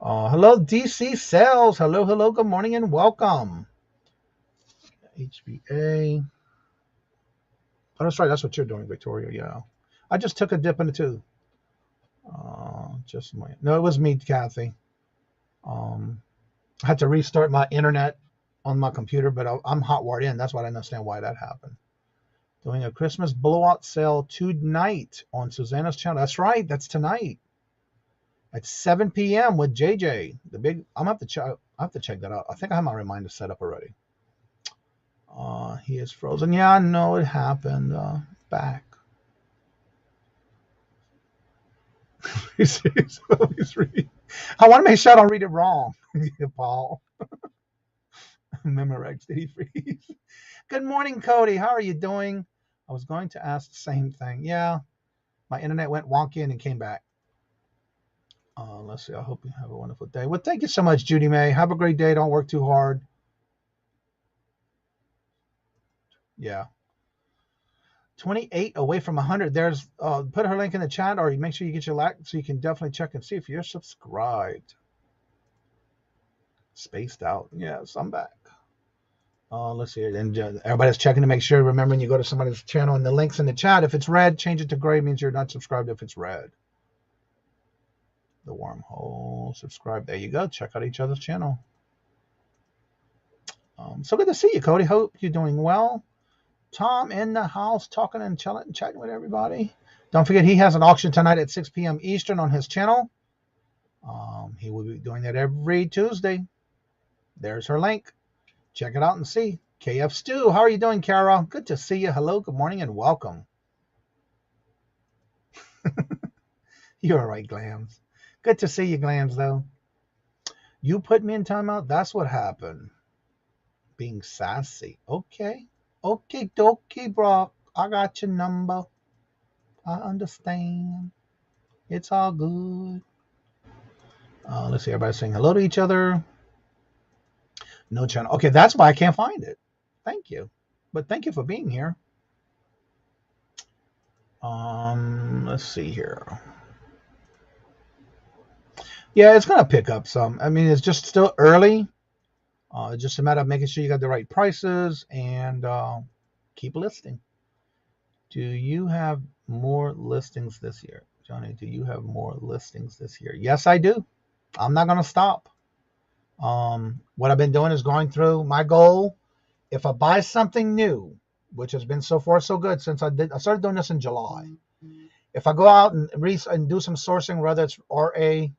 Speaker 6: Hello, DC Sales. Hello. Good morning, and welcome. HBA. Oh, that's right. That's what you're doing, Victoria. Yeah. I just took a dip in the two. No, it was me, Kathy. I had to restart my internet on my computer, but I'm hot wired in. That's why I don't understand why that happened. Doing a Christmas blowout sale tonight on Susanna's channel. That's right. That's tonight at 7 p.m. with JJ. I have to check that out. I think I have my reminder set up already. He is frozen. Yeah, I know it happened. Back. I want to make sure I don't read it wrong. Paul. Memorex, did he freeze? Good morning, Cody. How are you doing? I was going to ask the same thing. Yeah, my internet went wonky and it came back. Let's see. I hope you have a wonderful day. Well, thank you so much, Judy May. Have a great day. Don't work too hard. Yeah. 28 away from 100. There's put her link in the chat, or make sure you get your like so you can definitely check and see if you're subscribed. Spaced out. Yes, I'm back. Let's see. And everybody's checking to make sure. Remember, when you go to somebody's channel and the link's in the chat, if it's red, change it to gray. It means you're not subscribed if it's red. The wormhole. Subscribe. There you go. Check out each other's channel. So good to see you, Cody. Hope you're doing well. Tom in the house talking and chatting with everybody. Don't forget, he has an auction tonight at 6 p.m. Eastern on his channel. He will be doing that every Tuesday. There's her link. Check it out and see. KF Stu, how are you doing, Kara? Good to see you. Hello, good morning, and welcome. You're all right, Glams. Good to see you, Glams, though. You put me in timeout? That's what happened. Being sassy. Okay. Okay, dokie, bro. I got your number. I understand. It's all good. Let's see. Everybody saying hello to each other. No channel. Okay, that's why I can't find it. Thank you. But thank you for being here. Let's see here. Yeah, it's going to pick up some. I mean, it's just still early. It's just a matter of making sure you got the right prices and keep listing. Do you have more listings this year? Johnny, do you have more listings this year? Yes, I do. I'm not going to stop. What I've been doing is going through my goal. If I buy something new, which has been so far so good since I started doing this in July. If I go out and do some sourcing, whether it's RA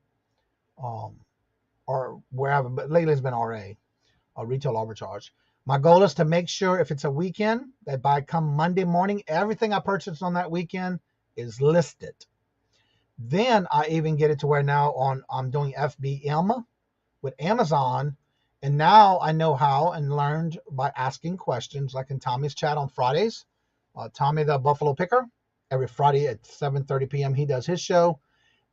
Speaker 6: or wherever, but lately it's been RA. Retail arbitrage. My goal is to make sure if it's a weekend that by come Monday morning, everything I purchased on that weekend is listed. Then I even get it to where now I'm doing FBM with Amazon, and now I know how and learned by asking questions like in Tommy's chat on Fridays. Tommy the Buffalo Picker, every Friday at 7:30 p.m. he does his show,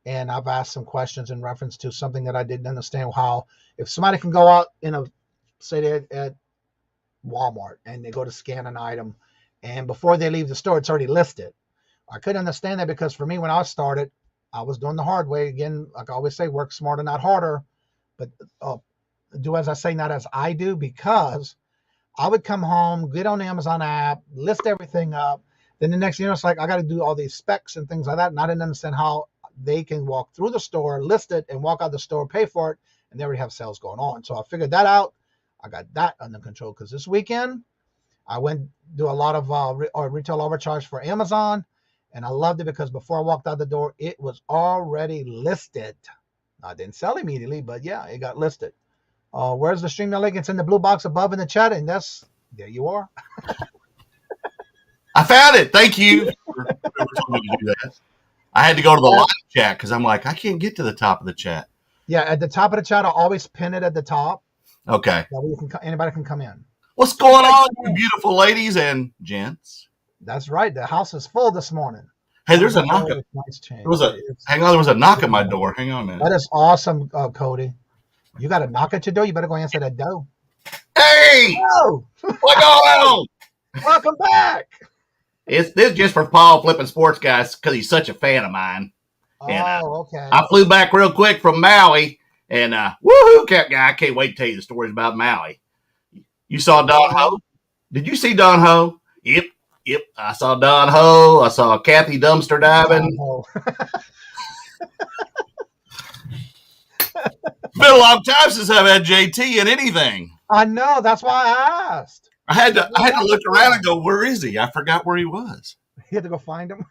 Speaker 6: and I've asked some questions in reference to something that I didn't understand. How if somebody can go out say they're at Walmart and they go to scan an item, and before they leave the store, it's already listed. I couldn't understand that because for me, when I started, I was doing the hard way. Again, like I always say, work smarter, not harder. But do as I say, not as I do, because I would come home, get on the Amazon app, list everything up. Then the next, it's like I got to do all these specs and things like that. And I didn't understand how they can walk through the store, list it, and walk out the store, pay for it, and they already have sales going on. So I figured that out. I got that under control because this weekend I went do a lot of retail arbitrage for Amazon, and I loved it because before I walked out the door, it was already listed. I didn't sell immediately, but yeah, it got listed. Where's the StreamYard link? It's in the blue box above in the chat, and there you are.
Speaker 7: I found it. Thank you for telling me to do that. I had to go to the live chat because I'm like, I can't get to the top of the chat.
Speaker 6: Yeah, at the top of the chat, I'll always pin it at the top.
Speaker 7: Okay.
Speaker 6: That way anybody can come in.
Speaker 7: What's going on, you beautiful ladies and gents?
Speaker 6: That's right. The house is full this morning.
Speaker 7: Hey, there's a knock. There was a knock at my door. Hang on a minute.
Speaker 6: That is awesome, Cody. You got a knock at your door. You better go answer that door.
Speaker 7: Hey!
Speaker 6: Oh!
Speaker 7: What's going on?
Speaker 6: Welcome back.
Speaker 7: This is just for Paul Flipping Sports Guys because he's such a fan of mine. And,
Speaker 6: okay.
Speaker 7: I flew back real quick from Maui, and woohoo, guy! I can't wait to tell you the stories about Maui. You saw Don Ho? Did you see Don Ho? Yep. I saw Don Ho. I saw Kathy dumpster diving. It's been a long time since I've had JT in anything.
Speaker 6: I know. That's why I asked.
Speaker 7: I had to look around and go, where is he? I forgot where he was.
Speaker 6: You had to go find him?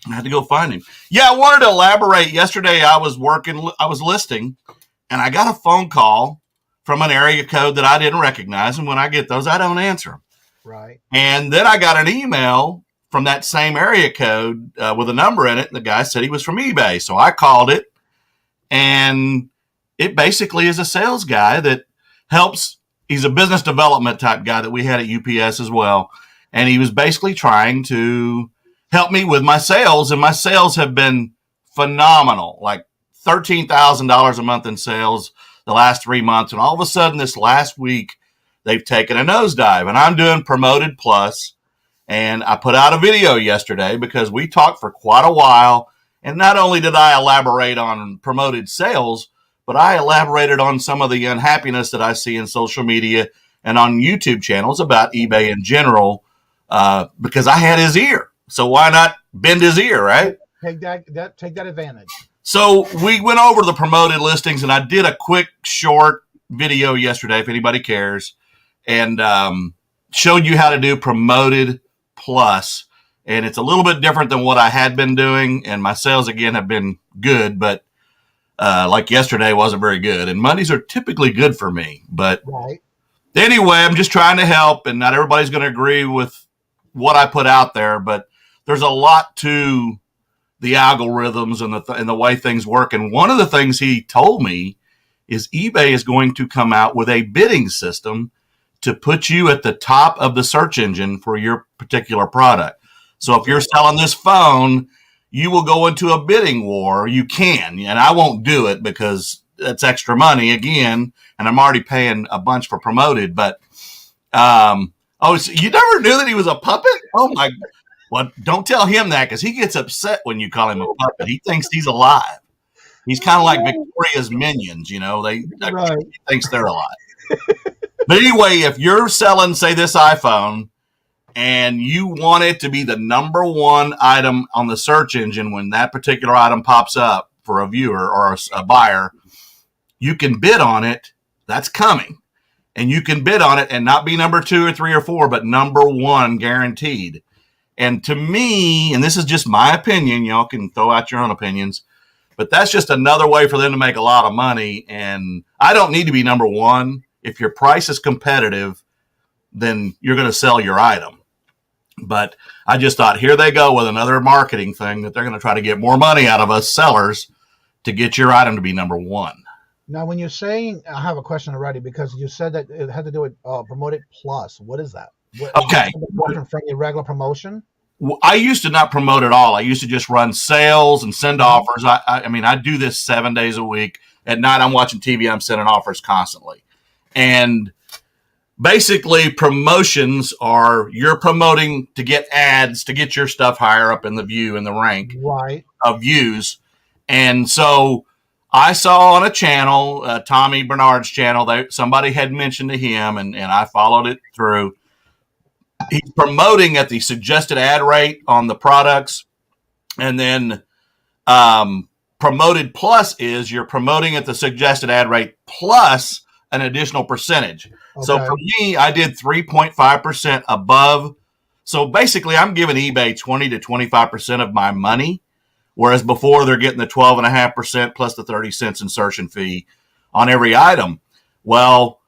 Speaker 7: I had to go find him. Yeah, I wanted to elaborate. Yesterday I was listing, and I got a phone call from an area code that I didn't recognize. And when I get those, I don't answer them.
Speaker 6: Right.
Speaker 7: And then I got an email from that same area code with a number in it. And the guy said he was from eBay. So I called it, and it basically is a sales guy that helps. He's a business development type guy that we had at UPS as well. And he was basically trying to help me with my sales. And my sales have been phenomenal, like $13,000 a month in sales the last 3 months. And all of a sudden this last week, they've taken a nosedive. And I'm doing Promoted Plus. And I put out a video yesterday because we talked for quite a while. And not only did I elaborate on promoted sales, but I elaborated on some of the unhappiness that I see in social media and on YouTube channels about eBay in general, because I had his ear. So why not bend his ear, right?
Speaker 6: Take that advantage.
Speaker 7: So we went over the promoted listings, and I did a quick, short video yesterday, if anybody cares, and showed you how to do Promoted Plus. And it's a little bit different than what I had been doing, and my sales, again, have been good, but like yesterday wasn't very good. And Mondays are typically good for me. But
Speaker 6: right.
Speaker 7: Anyway, I'm just trying to help, and not everybody's going to agree with what I put out there, but there's a lot to the algorithms and the way things work. And one of the things he told me is eBay is going to come out with a bidding system to put you at the top of the search engine for your particular product. So if you're selling this phone, you will go into a bidding war. You can, and I won't do it because that's extra money again, and I'm already paying a bunch for Promoted. But so you never knew that he was a puppet? Oh my! Well, don't tell him that because he gets upset when you call him a puppet. He thinks he's alive. He's kind of like Victoria's minions, He thinks they're alive. But anyway, if you're selling, say, this iPhone, and you want it to be the number one item on the search engine when that particular item pops up for a viewer or a buyer, you can bid on it. That's coming. And you can bid on it and not be number 2 or 3 or 4, but number 1 guaranteed. And to me, and this is just my opinion, y'all can throw out your own opinions, but that's just another way for them to make a lot of money. And I don't need to be number 1. If your price is competitive, then you're going to sell your item. But I just thought, here they go with another marketing thing that they're going to try to get more money out of us sellers to get your item to be number 1.
Speaker 6: Now, when you're saying, I have a question already because you said that it had to do with Promoted Plus. What is that?
Speaker 7: Okay.
Speaker 6: From your regular promotion?
Speaker 7: I used to not promote at all. I used to just run sales and send offers. I mean, I do this 7 days a week. At night, I'm watching TV. I'm sending offers constantly. And basically promotions are you're promoting to get ads to get your stuff higher up in the view in the rank of views. And so I saw on a channel, Tommy Bernard's channel, that somebody had mentioned to him, and I followed it through. He's promoting at the suggested ad rate on the products, and then promoted plus is you're promoting at the suggested ad rate plus an additional percentage. Okay. So for me, I did 3.5% above. So basically, I'm giving eBay 20 to 25% of my money, whereas before they're getting the 12.5% plus the 30 cents insertion fee on every item. Well,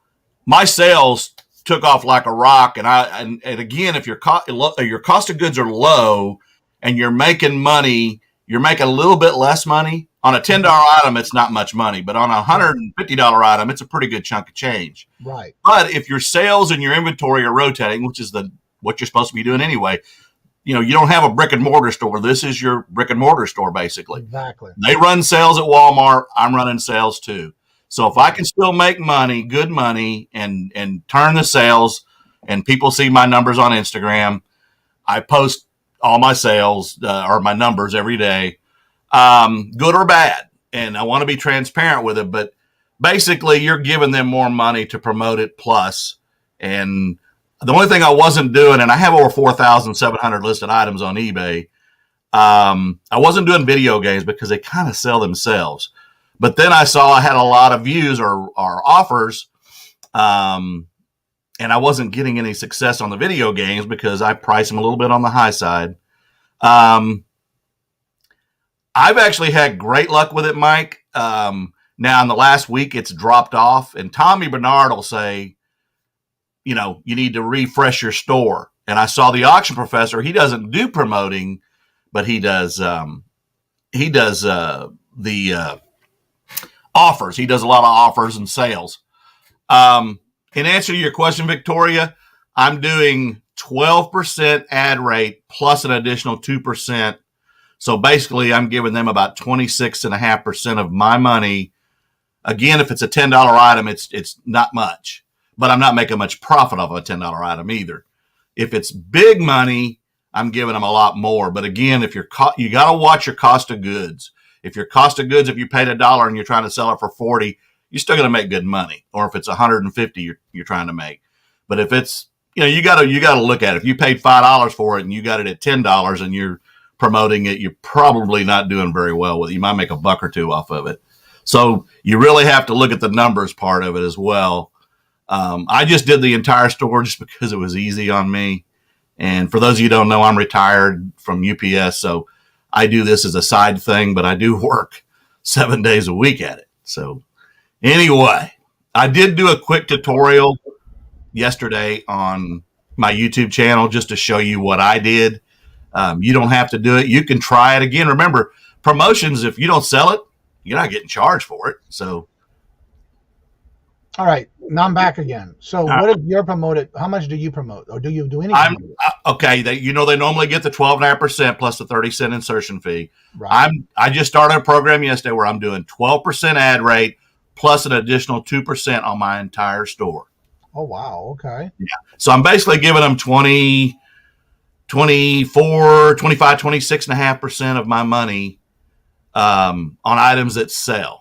Speaker 7: my sales took off like a rock, and again, if your cost of goods are low and you're making money, you're making a little bit less money. On a $10 item, it's not much money, but on a $150 item, it's a pretty good chunk of change.
Speaker 6: Right.
Speaker 7: But if your sales and your inventory are rotating, which is what you're supposed to be doing anyway, you don't have a brick and mortar store. This is your brick and mortar store, basically.
Speaker 6: Exactly.
Speaker 7: They run sales at Walmart. I'm running sales too. So if I can still make money, good money, and turn the sales, and people see my numbers on Instagram, I post all my sales or my numbers every day, good or bad. And I want to be transparent with it, but basically you're giving them more money to promote it plus. And the only thing I wasn't doing, and I have over 4,700 listed items on eBay. I wasn't doing video games because they kind of sell themselves. But then I saw I had a lot of views or offers, and I wasn't getting any success on the video games because I priced them a little bit on the high side. I've actually had great luck with it, Mike. Now in the last week, it's dropped off, and Tommy Bernard will say, you need to refresh your store. And I saw the auction professor. He doesn't do promoting, but he does the offers. He does a lot of offers and sales. In answer to your question, Victoria, I'm doing 12% ad rate plus an additional 2%. So basically, I'm giving them about 26.5% of my money. Again, if it's a $10 item, it's not much, but I'm not making much profit off a $10 item either. If it's big money, I'm giving them a lot more. But again, if you got to watch your cost of goods. If your cost of goods, if you paid $1 and you're trying to sell it for 40, you're still going to make good money. Or if it's 150, you're trying to make. But if it's, you got to look at it. If you paid $5 for it and you got it at $10 and you're promoting it, you're probably not doing very well with it. You might make a buck or two off of it. So you really have to look at the numbers part of it as well. I just did the entire store just because it was easy on me. And for those of you who don't know, I'm retired from UPS, so I do this as a side thing, but I do work 7 days a week at it. So anyway, I did do a quick tutorial yesterday on my YouTube channel just to show you what I did. You don't have to do it. You can try it again. Remember, promotions, if you don't sell it, you're not getting charged for it. So,
Speaker 6: all right, now I'm back again. So what if you're promoted? How much do you promote, or do you do anything?
Speaker 7: Okay, they normally get the 12.5% plus the 30-cent insertion fee.
Speaker 6: Right.
Speaker 7: I just started a program yesterday where I'm doing 12% ad rate plus an additional 2% on my entire store.
Speaker 6: Oh wow, okay.
Speaker 7: Yeah. So I'm basically giving them 20, 24, 25, 26.5% of my money on items that sell.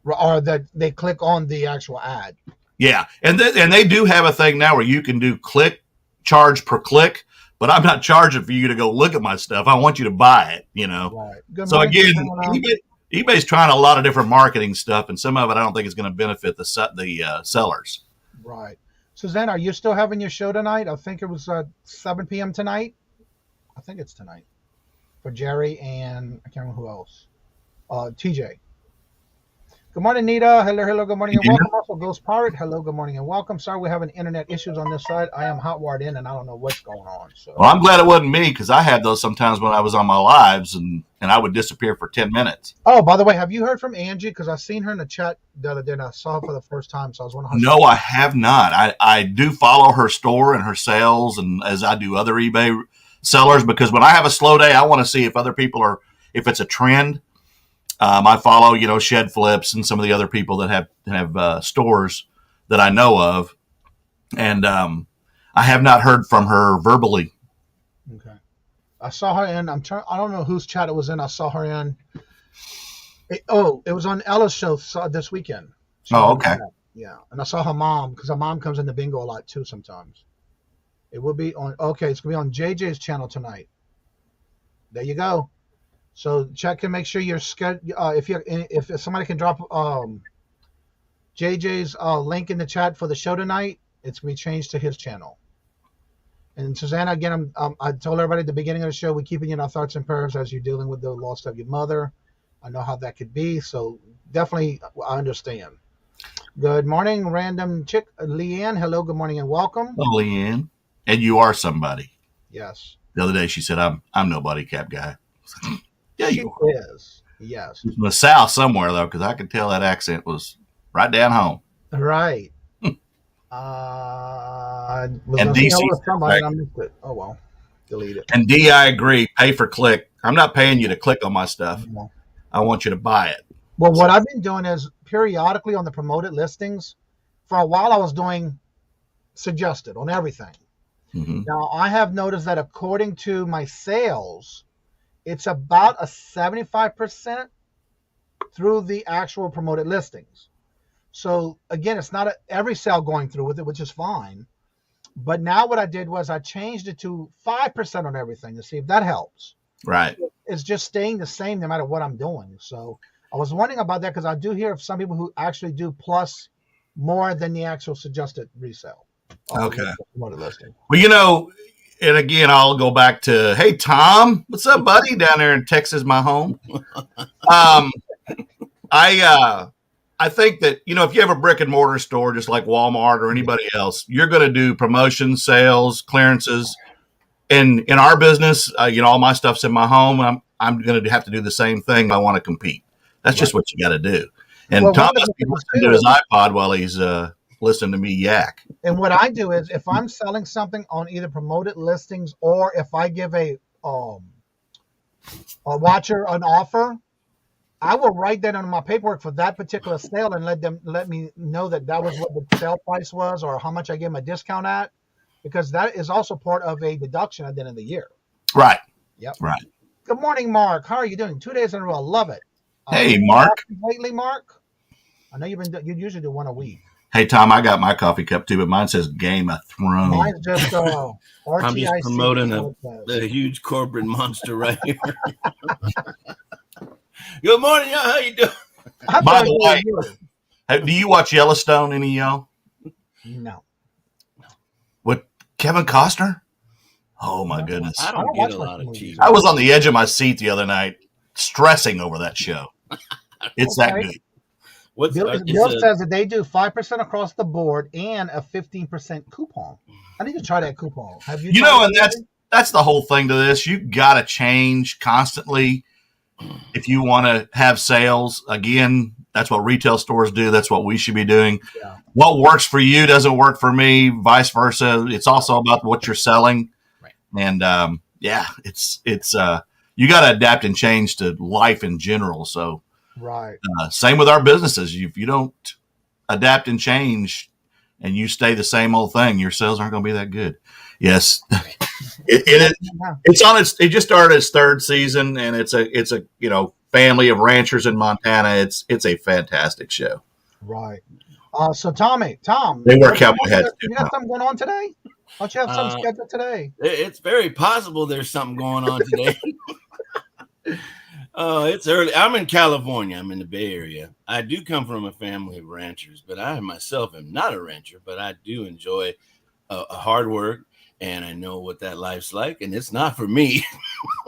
Speaker 6: Or that they click on the actual ad.
Speaker 7: Yeah, and they do have a thing now where you can do charge per click, but I'm not charging for you to go look at my stuff. I want you to buy it,
Speaker 6: Right. Good
Speaker 7: so
Speaker 6: morning,
Speaker 7: again, eBay's trying a lot of different marketing stuff, and some of it I don't think is going to benefit the sellers.
Speaker 6: Right. Suzanne, are you still having your show tonight? I think it was 7 p.m. tonight. I think it's tonight for Jerry and I can't remember who else. TJ. Good morning, Nita. Hello, good morning and welcome. Also, Ghost Pirate. Hello, good morning and welcome. Sorry, we're having internet issues on this side. I am hot wired in and I don't know what's going on. So.
Speaker 7: Well, I'm glad it wasn't me because I had those sometimes when I was on my lives and I would disappear for 10 minutes.
Speaker 6: Oh, by the way, have you heard from Angie? Because I seen her in the chat the other day and I saw her for the first time. So I was wondering.
Speaker 7: No, I have not. I do follow her store and her sales, and as I do other eBay sellers, because when I have a slow day, I want to see if other people if it's a trend. I follow, Shed Flips and some of the other people that have stores that I know of. And I have not heard from her verbally.
Speaker 6: Okay. I saw her in. I don't know whose chat it was in. I saw her in. It was on Ella's show this weekend.
Speaker 7: Okay.
Speaker 6: Yeah, and I saw her mom because her mom comes into bingo a lot too sometimes. It will be on. Okay, it's gonna be on JJ's channel tonight. There you go. So check and make sure you're if somebody can drop JJ's link in the chat for the show tonight, it's gonna be changed to his channel. And Susanna, again, I told everybody at the beginning of the show, we're keeping you in our thoughts and prayers as you're dealing with the loss of your mother. I know how that could be, so definitely I understand. Good morning, random chick, Leanne. Hello, good morning, and welcome.
Speaker 7: Oh, Leanne, and you are somebody.
Speaker 6: Yes.
Speaker 7: The other day she said, "I'm no buddy cap guy." Yeah,
Speaker 6: she
Speaker 7: you
Speaker 6: is. Yes.
Speaker 7: She's from the South somewhere though, because I could tell that accent was right down home.
Speaker 6: Right.
Speaker 7: And DC.
Speaker 6: I missed it. Oh well, delete it.
Speaker 7: And D, I agree. Pay for click. I'm not paying you to click on my stuff.
Speaker 6: No.
Speaker 7: I want you to buy it.
Speaker 6: Well, what I've been doing is periodically on the promoted listings. For a while, I was doing suggested on everything.
Speaker 7: Mm-hmm.
Speaker 6: Now, I have noticed that according to my sales, it's about a 75% through the actual promoted listings. So, again, it's not every sale going through with it, which is fine. But now what I did was I changed it to 5% on everything to see if that helps.
Speaker 7: Right.
Speaker 6: It's just staying the same no matter what I'm doing. So I was wondering about that because I do hear of some people who actually do plus more than the actual suggested resale.
Speaker 7: Okay.
Speaker 6: Listing.
Speaker 7: Well, and again, I'll go back to, hey, Tom, what's up, buddy? Down there in Texas, my home. I think that, if you have a brick and mortar store, just like Walmart or anybody else, you're going to do promotions, sales, clearances. And in our business, all my stuff's in my home. I'm going to have to do the same thing if I want to compete. That's just what you got to do. And Tom must be listening to his iPod while he's listening to me yak.
Speaker 6: And what I do is if I'm selling something on either promoted listings or if I give a watcher an offer, I will write that on my paperwork for that particular sale and let me know that was what the sale price was or how much I gave them a discount at, because that is also part of a deduction at the end of the year.
Speaker 7: Right.
Speaker 6: Yep.
Speaker 7: Right.
Speaker 6: Good morning, Mark. How are you doing? 2 days in a row. Love it.
Speaker 7: Hey, Mark.
Speaker 6: Lately, Mark? I know you usually do one a week.
Speaker 7: Hey, Tom, I got my coffee cup too, but mine says Game of Thrones.
Speaker 6: Mine's just RTIC.
Speaker 8: I'm just promoting a huge corporate monster right here. Good morning, y'all. How you doing?
Speaker 7: By the way, do you watch Yellowstone, any of y'all?
Speaker 6: No.
Speaker 7: With Kevin Costner? Oh, my goodness.
Speaker 8: I don't get a lot of TV.
Speaker 7: I was on the edge of my seat the other night stressing over that show. It's that good.
Speaker 6: Bill says that they do 5% across the board and a 15% coupon. I need to try that coupon. Have you?
Speaker 7: And that's the whole thing to this. You got to change constantly if you want to have sales. Again, that's what retail stores do. That's what we should be doing. Yeah. What works for you doesn't work for me. Vice versa. It's also about what you're selling.
Speaker 8: Right.
Speaker 7: And it's you got to adapt and change to life in general. So.
Speaker 6: Right.
Speaker 7: Same with our businesses. If you don't adapt and change and you stay the same old thing, your sales aren't going to be that good. Yes. It just started its third season, and it's a family of ranchers in Montana. It's a fantastic show.
Speaker 6: Right. So Tom,
Speaker 7: they wear cowboy hats.
Speaker 6: You got something going on today? Don't you have something scheduled today?
Speaker 8: It's very possible there's something going on today. It's early. I'm in California. I'm in the Bay Area. I do come from a family of ranchers, but I myself am not a rancher, but I do enjoy hard work, and I know what that life's like, and it's not for me.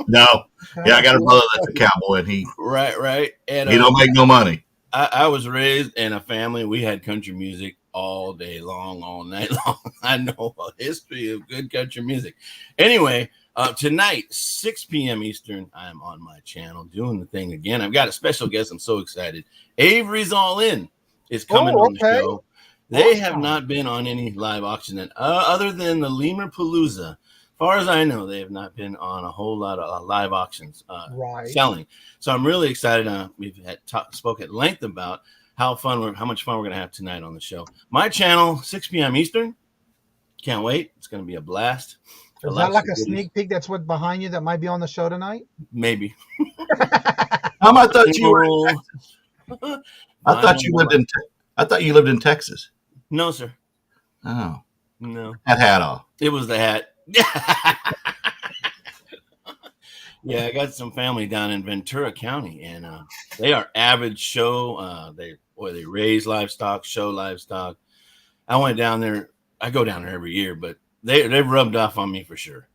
Speaker 7: No. Yeah, I got a brother that's a cowboy, and he
Speaker 8: right. And
Speaker 7: he don't make no money.
Speaker 8: I was raised in a family. We had country music all day long, all night long. I know a history of good country music. Anyway, tonight, 6 p.m. Eastern, I'm on my channel doing the thing again. I've got a special guest. I'm so excited. Avery's All In is coming on the show. They have not been on any live auction other than the Lemur Palooza. As far as I know, they have not been on a whole lot of live auctions selling. So I'm really excited. We've spoke at length about how much fun we're going to have tonight on the show. My channel, 6 p.m. Eastern. Can't wait. It's going to be a blast.
Speaker 6: Is that like a sneak peek? That's what behind you that might be on the show tonight?
Speaker 8: Maybe.
Speaker 7: I thought you were in Texas. I thought you lived in Texas.
Speaker 8: No, sir.
Speaker 7: Oh.
Speaker 8: No.
Speaker 7: That hat off.
Speaker 8: It was the hat. Yeah, I got some family down in Ventura County, and they are avid show. They raise livestock, show livestock. I went down there. I go down there every year, but they've rubbed off on me for sure.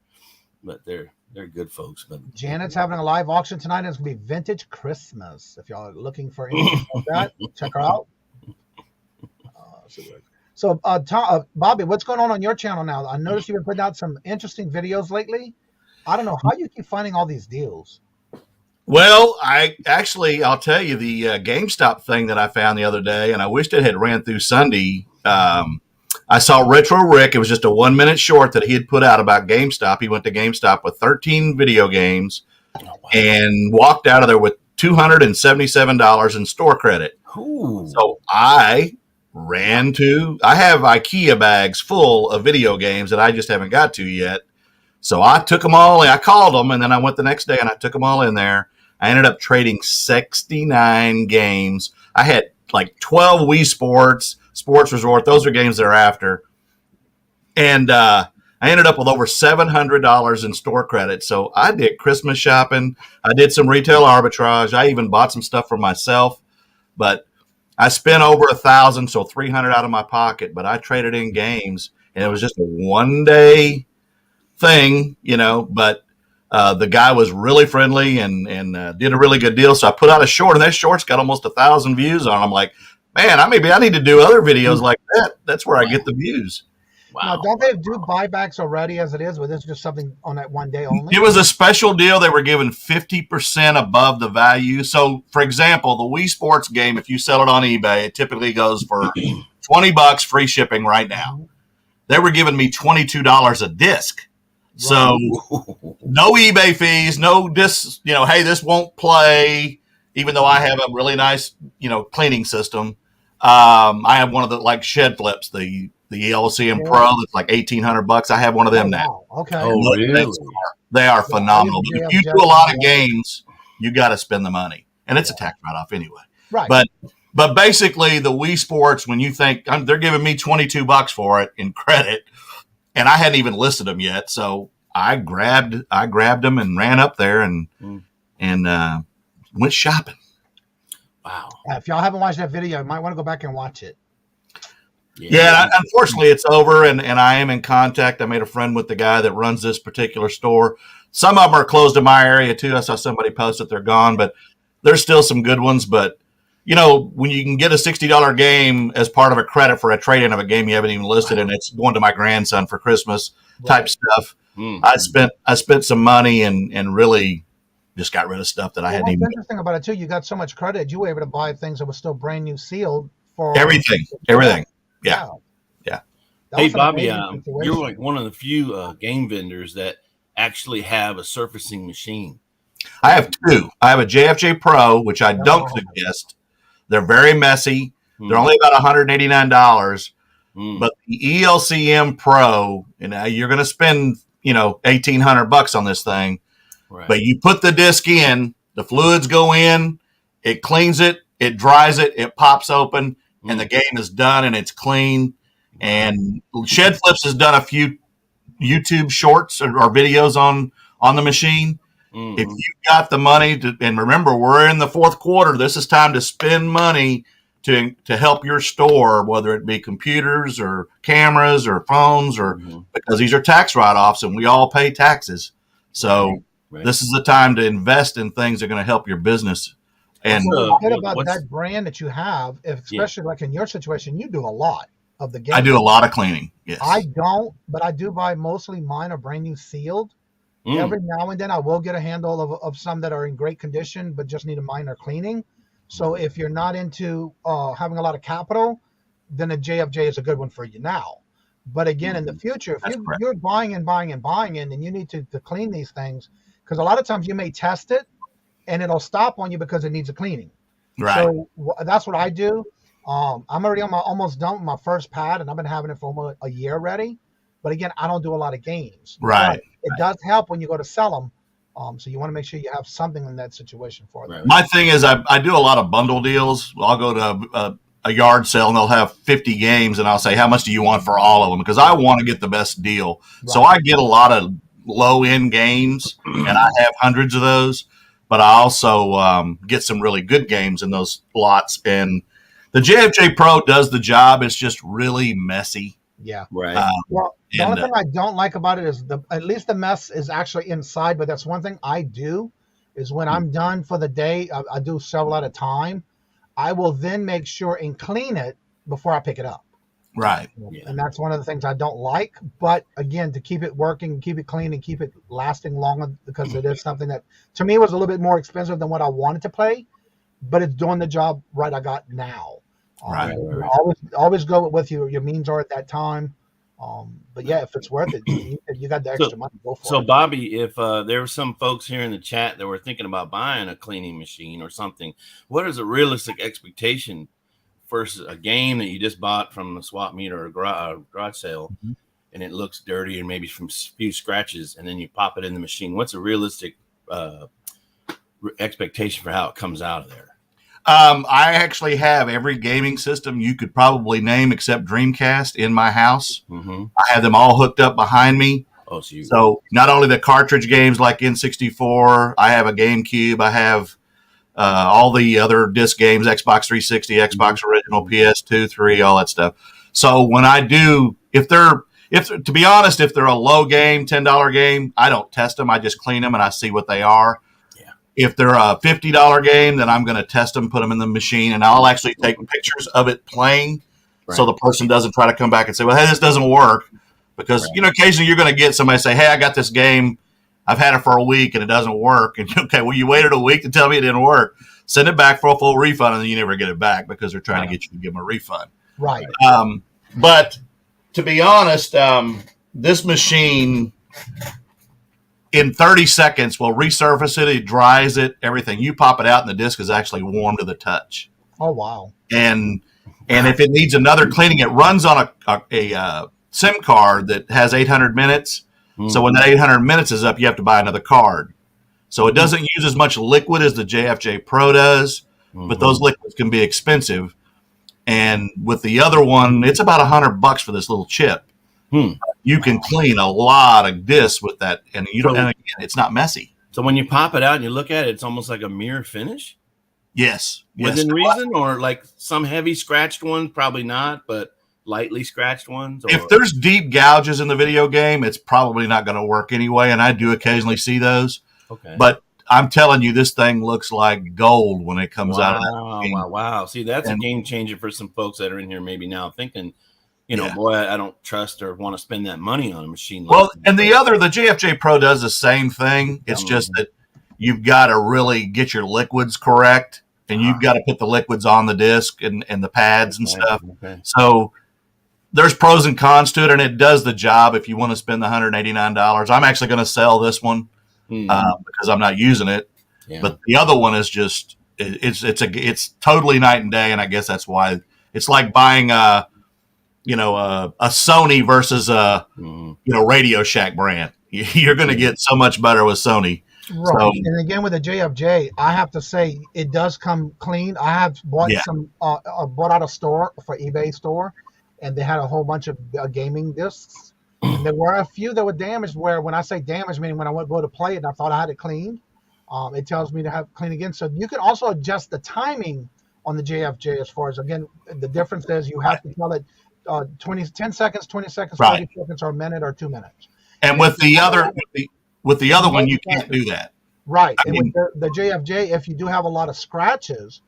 Speaker 8: But they're good folks. But
Speaker 6: Janet's having a live auction tonight, and it's gonna be Vintage Christmas. If y'all are looking for anything like that, check her out. So, Bobby, what's going on your channel now? I noticed you've been putting out some interesting videos lately. I don't know how you keep finding all these deals.
Speaker 7: Well, I'll tell you the GameStop thing that I found the other day, and I wished it had ran through Sunday. I saw Retro Rick. It was just a 1-minute short that he had put out about GameStop. He went to GameStop with 13 video games and walked out of there with $277 in store credit.
Speaker 8: Ooh.
Speaker 7: So I have IKEA bags full of video games that I just haven't got to yet. So I took them all. I called them, and then I went the next day and I took them all in there. I ended up trading 69 games. I had like 12 Wii Sports Resort. Those are games they're after. And I ended up with over $700 in store credit. So I did Christmas shopping. I did some retail arbitrage. I even bought some stuff for myself. But I spent over $1,000, so $300 out of my pocket. But I traded in games, and it was just a one-day thing, but the guy was really friendly and did a really good deal. So I put out a short, and that short's got almost 1,000 views on it. I'm like, man, maybe I need to do other videos like that. That's where I get the views.
Speaker 8: Wow.
Speaker 6: Now, don't they do buybacks already as it is, but this is just something on that one day only?
Speaker 7: It was a special deal. They were giving 50% above the value. So, for example, the Wii Sports game, if you sell it on eBay, it typically goes for $20 free shipping right now. They were giving me $22 a disc. So no eBay fees, no disc, hey, this won't play, even though I have a really nice, cleaning system. I have one of the shed flips, the LCM Pro that's like $1,800. I have one of them now.
Speaker 6: Wow. Okay.
Speaker 8: Oh, really?
Speaker 7: They are phenomenal. But if you do a lot of games, you got to spend the money, and it's a tax write-off anyway.
Speaker 6: Right.
Speaker 7: But basically, the Wii Sports, when you think they're giving me $22 for it in credit, and I hadn't even listed them yet, so I grabbed them and ran up there and went shopping.
Speaker 8: Wow.
Speaker 6: If y'all haven't watched that video, you might want to go back and watch it.
Speaker 7: Yeah, unfortunately, it's over, and I am in contact. I made a friend with the guy that runs this particular store. Some of them are closed in my area, too. I saw somebody post that they're gone, but there's still some good ones. But, when you can get a $60 game as part of a credit for a trade-in of a game you haven't even listed, and it's going to my grandson for Christmas type stuff, I spent some money and really just got rid of stuff that I hadn't even.
Speaker 6: What's interesting about it, too, you got so much credit, you were able to buy things that were still brand new sealed for
Speaker 7: everything. Yeah.
Speaker 8: Hey, Bobby, you're like one of the few game vendors that actually have a surfacing machine.
Speaker 7: I have two. I have a JFJ Pro, which I don't suggest. They're very messy. They're only about $189. But the ELCM Pro, you're going to spend, $1,800 on this thing. Right. But you put the disc in, the fluids go in, it cleans it, it dries it, it pops open, and the game is done and it's clean. And Shed Flips has done a few YouTube shorts or videos on the machine. If you got the money and remember, we're in the fourth quarter, this is time to spend money to help your store, whether it be computers or cameras or phones, or because these are tax write-offs and we all pay taxes. So this is the time to invest in things that are going to help your business. And
Speaker 6: what about that brand that you have, especially like in your situation, you do a lot of the games.
Speaker 7: I do a lot of cleaning. Yes.
Speaker 6: I don't, but I do buy mostly mine are brand new sealed. Every now and then I will get a handle of some that are in great condition, but just need a minor cleaning. So if you're not into having a lot of capital, then a JFJ is a good one for you now. But again, in the future, if you're buying and buying and buying in, then you need to clean these things, because a lot of times you may test it and it'll stop on you because it needs a cleaning.
Speaker 7: Right.
Speaker 6: So that's what I do. I'm already almost done with my first pad, and I've been having it for almost a year already. But again, I don't do a lot of games.
Speaker 7: Right.
Speaker 6: But it does help when you go to sell them. So you want to make sure you have something in that situation for them.
Speaker 7: My thing is I do a lot of bundle deals. I'll go to a yard sale and they'll have 50 games and I'll say, how much do you want for all of them? Because I want to get the best deal. Right. So I get a lot of low end games and I have hundreds of those, but I also get some really good games in those lots. And the JFJ Pro does the job. It's just really messy.
Speaker 6: Yeah.
Speaker 8: Right.
Speaker 6: Well, the only thing I don't like about it is at least the mess is actually inside, but that's one thing I do is when I'm done for the day, I do several at a time. I will then make sure and clean it before I pick it up.
Speaker 7: Right.
Speaker 6: Yeah. And that's one of the things I don't like. But again, to keep it working, keep it clean, and keep it lasting longer, because it is something that to me was a little bit more expensive than what I wanted to play, but it's doing the job right I got now.
Speaker 7: Right.
Speaker 6: Always go with your means are at that time. But yeah, if it's worth it, you got the extra money, go for it.
Speaker 8: So Bobby, if there were some folks here in the chat that were thinking about buying a cleaning machine or something, what is a realistic expectation versus a game that you just bought from a swap meet or a garage sale, and it looks dirty and maybe from a few scratches, and then you pop it in the machine? What's a realistic expectation for how it comes out of there?
Speaker 7: I actually have every gaming system you could probably name except Dreamcast in my house. I have them all hooked up behind me. So not only the cartridge games like N64, I have a GameCube, I have all the other disc games, Xbox 360, Xbox Original, PS2, 3, all that stuff. So when I do, to be honest, if they're a low game, $10 game, I don't test them. I just clean them and I see what they are. If they're a $50 game, then I'm going to test them, put them in the machine, and I'll actually take pictures of it playing so the person doesn't try to come back and say, well, hey, this doesn't work. Because, occasionally you're going to get somebody say, hey, I got this game. I've had it for a week and it doesn't work. And okay, well, you waited a week to tell me it didn't work. Send it back for a full refund, and then you never get it back because they're trying to get you to give them a refund.
Speaker 6: Right.
Speaker 7: But to be honest, this machine in 30 seconds will resurface it. It dries it, everything. You pop it out and the disc is actually warm to the touch.
Speaker 6: Oh, wow.
Speaker 7: And if it needs another cleaning, it runs on a SIM card that has 800 minutes. So when that 800 minutes is up, you have to buy another card. So it doesn't use as much liquid as the JFJ Pro does, but those liquids can be expensive. And with the other one, it's about $100 for this little chip. You can clean a lot of discs with that, and and again, it's not messy.
Speaker 8: So when you pop it out and you look at it, it's almost like a mirror finish?
Speaker 7: Yes.
Speaker 8: Within reason, or like some heavy scratched ones? Probably not, but lightly scratched ones? Or?
Speaker 7: If there's deep gouges in the video game, it's probably not going to work anyway, and I do occasionally see those. Okay. But I'm telling you, this thing looks like gold when it comes out of that game.
Speaker 8: Wow. See, that's a game changer for some folks that are in here maybe now thinking, boy, I don't trust or want to spend that money on a machine.
Speaker 7: Well, and the JFJ Pro does the same thing. It's just that you've got to really get your liquids correct, and you've got to put the liquids on the disc and the pads and stuff. Okay. So there's pros and cons to it, and it does the job if you want to spend the $189. I'm actually going to sell this one because I'm not using it. Yeah. But the other one is just it's totally night and day, and I guess that's why it's like buying a Sony versus a Radio Shack brand. You're going to get so much better with Sony.
Speaker 6: Right. So, and again, with the JFJ, I have to say it does come clean. I have bought bought out a store for eBay store, and they had a whole bunch of gaming discs. And there were a few that were damaged, where when I say damaged, meaning when I went to go to play it and I thought I had it cleaned, it tells me to have clean again. So you can also adjust the timing on the JFJ as far as, again, the difference is you have to tell it 10 seconds, 20 seconds, 30 seconds, or a minute or 2 minutes.
Speaker 7: And with the other one, you can't do that.
Speaker 6: Right. And with the JFJ, if you do have a lot of scratches,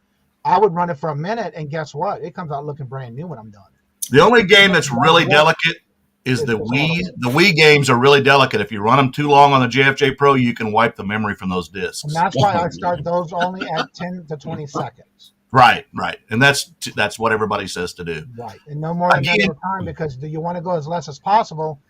Speaker 6: I would run it for a minute, and guess what? It comes out looking brand new when I'm done.
Speaker 7: The only game that's really delicate is the Wii. The Wii games are really delicate. If you run them too long on the JFJ Pro, you can wipe the memory from those discs.
Speaker 6: And that's why I start those only at 10 to 20 seconds.
Speaker 7: Right. And that's what everybody says to do.
Speaker 6: Right. And no more than that time, because you want to go as less as possible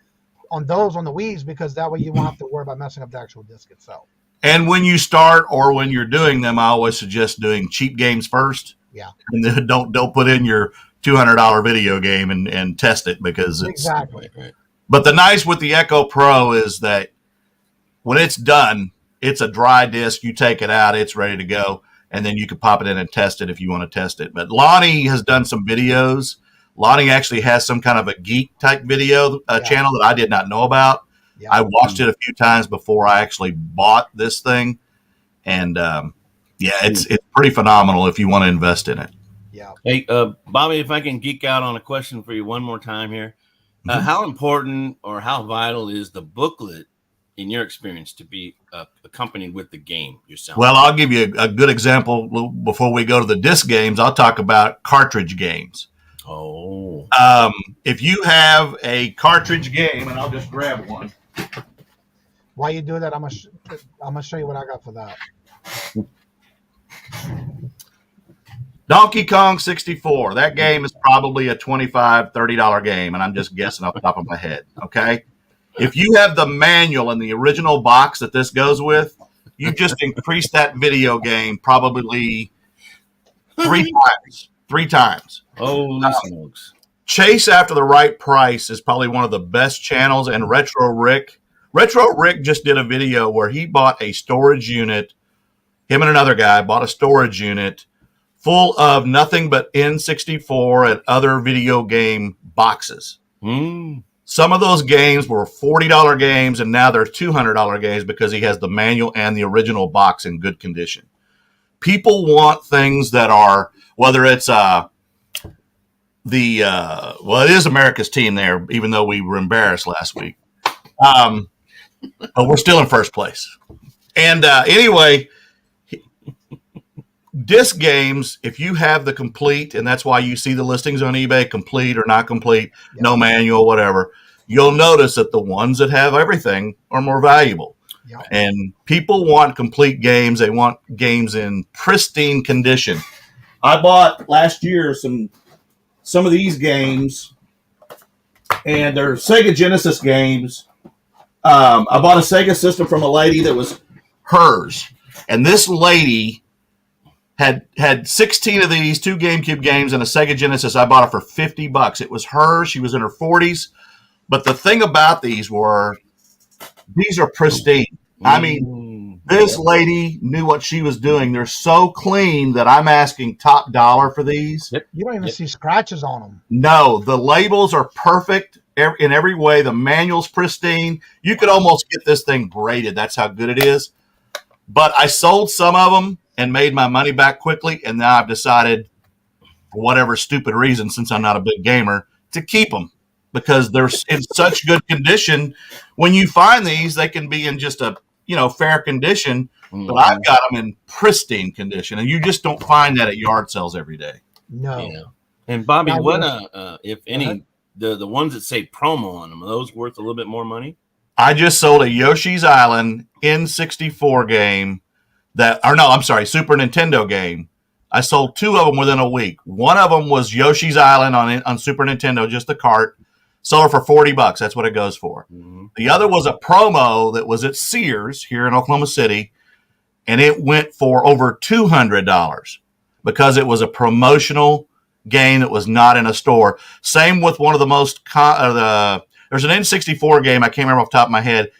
Speaker 6: on the Wiis, because that way you won't have to worry about messing up the actual disc itself.
Speaker 7: And when you start or when you're doing them, I always suggest doing cheap games first.
Speaker 6: Yeah.
Speaker 7: And then don't put in your $200 video game and test it, because it's
Speaker 6: exactly.
Speaker 7: But the nice with the Echo Pro is that when it's done, it's a dry disc. You take it out, it's ready to go, and then you can pop it in and test it if you want to test it. But Lonnie has done some videos. Lonnie actually has some kind of a geek type video channel that I did not know about. Yeah. I watched it a few times before I actually bought this thing, and it's pretty phenomenal if you want to invest in it.
Speaker 8: Yeah. Hey, Bobby, if I can geek out on a question for you one more time here. How important or how vital is the booklet in your experience to be accompanied with the game you're selling?
Speaker 7: Well, I'll give you a good example before we go to the disc games. I'll talk about cartridge games.
Speaker 8: Oh.
Speaker 7: If you have a cartridge game, and I'll just grab one.
Speaker 6: While you do that, I'm gonna show you what I got for that.
Speaker 7: Donkey Kong 64. That game is probably a $25, $30 game, and I'm just guessing off the top of my head. Okay. If you have the manual and the original box that this goes with, you just increase that video game probably three times.
Speaker 8: Holy smokes.
Speaker 7: Chase After the Right Price is probably one of the best channels, and Retro Rick just did a video where he bought a storage unit. Him and another guy bought a storage unit full of nothing but N64 and other video game boxes. Some of those games were $40 games, and now they're $200 games because he has the manual and the original box in good condition. People want things that are, whether it's it is America's team there, even though we were embarrassed last week. But we're still in first place. And anyway, disc games, if you have the complete, and that's why you see the listings on eBay, complete or not complete, no manual, whatever, you'll notice that the ones that have everything are more valuable. Yep. And people want complete games. They want games in pristine condition. I bought last year some of these games, and they're Sega Genesis games. I bought a Sega system from a lady that was hers, and this lady had 16 of these, 2 GameCube games, and a Sega Genesis. I bought it for $50. It was hers. She was in her 40s. But the thing about these are pristine. I mean, this lady knew what she was doing. They're so clean that I'm asking top dollar for these.
Speaker 6: You don't even see scratches on them.
Speaker 7: No, the labels are perfect in every way. The manual's pristine. You could almost get this thing graded. That's how good it is. But I sold some of them and made my money back quickly, and now I've decided, for whatever stupid reason, since I'm not a big gamer, to keep them because they're in such good condition. When you find these, they can be in just a fair condition, but I've got them in pristine condition, and you just don't find that at yard sales every day.
Speaker 6: No.
Speaker 8: Yeah. And Bobby, what if any, the ones that say promo on them, are those worth a little bit more money?
Speaker 7: I just sold a Yoshi's Island N64 game. Super Nintendo game. I sold 2 of them within a week. One of them was Yoshi's Island on Super Nintendo, just the cart. Sold it for $40. That's what it goes for. Mm-hmm. The other was a promo that was at Sears here in Oklahoma City, and it went for over $200 because it was a promotional game that was not in a store. Same with one of the most there's an N64 game, I can't remember off the top of my head.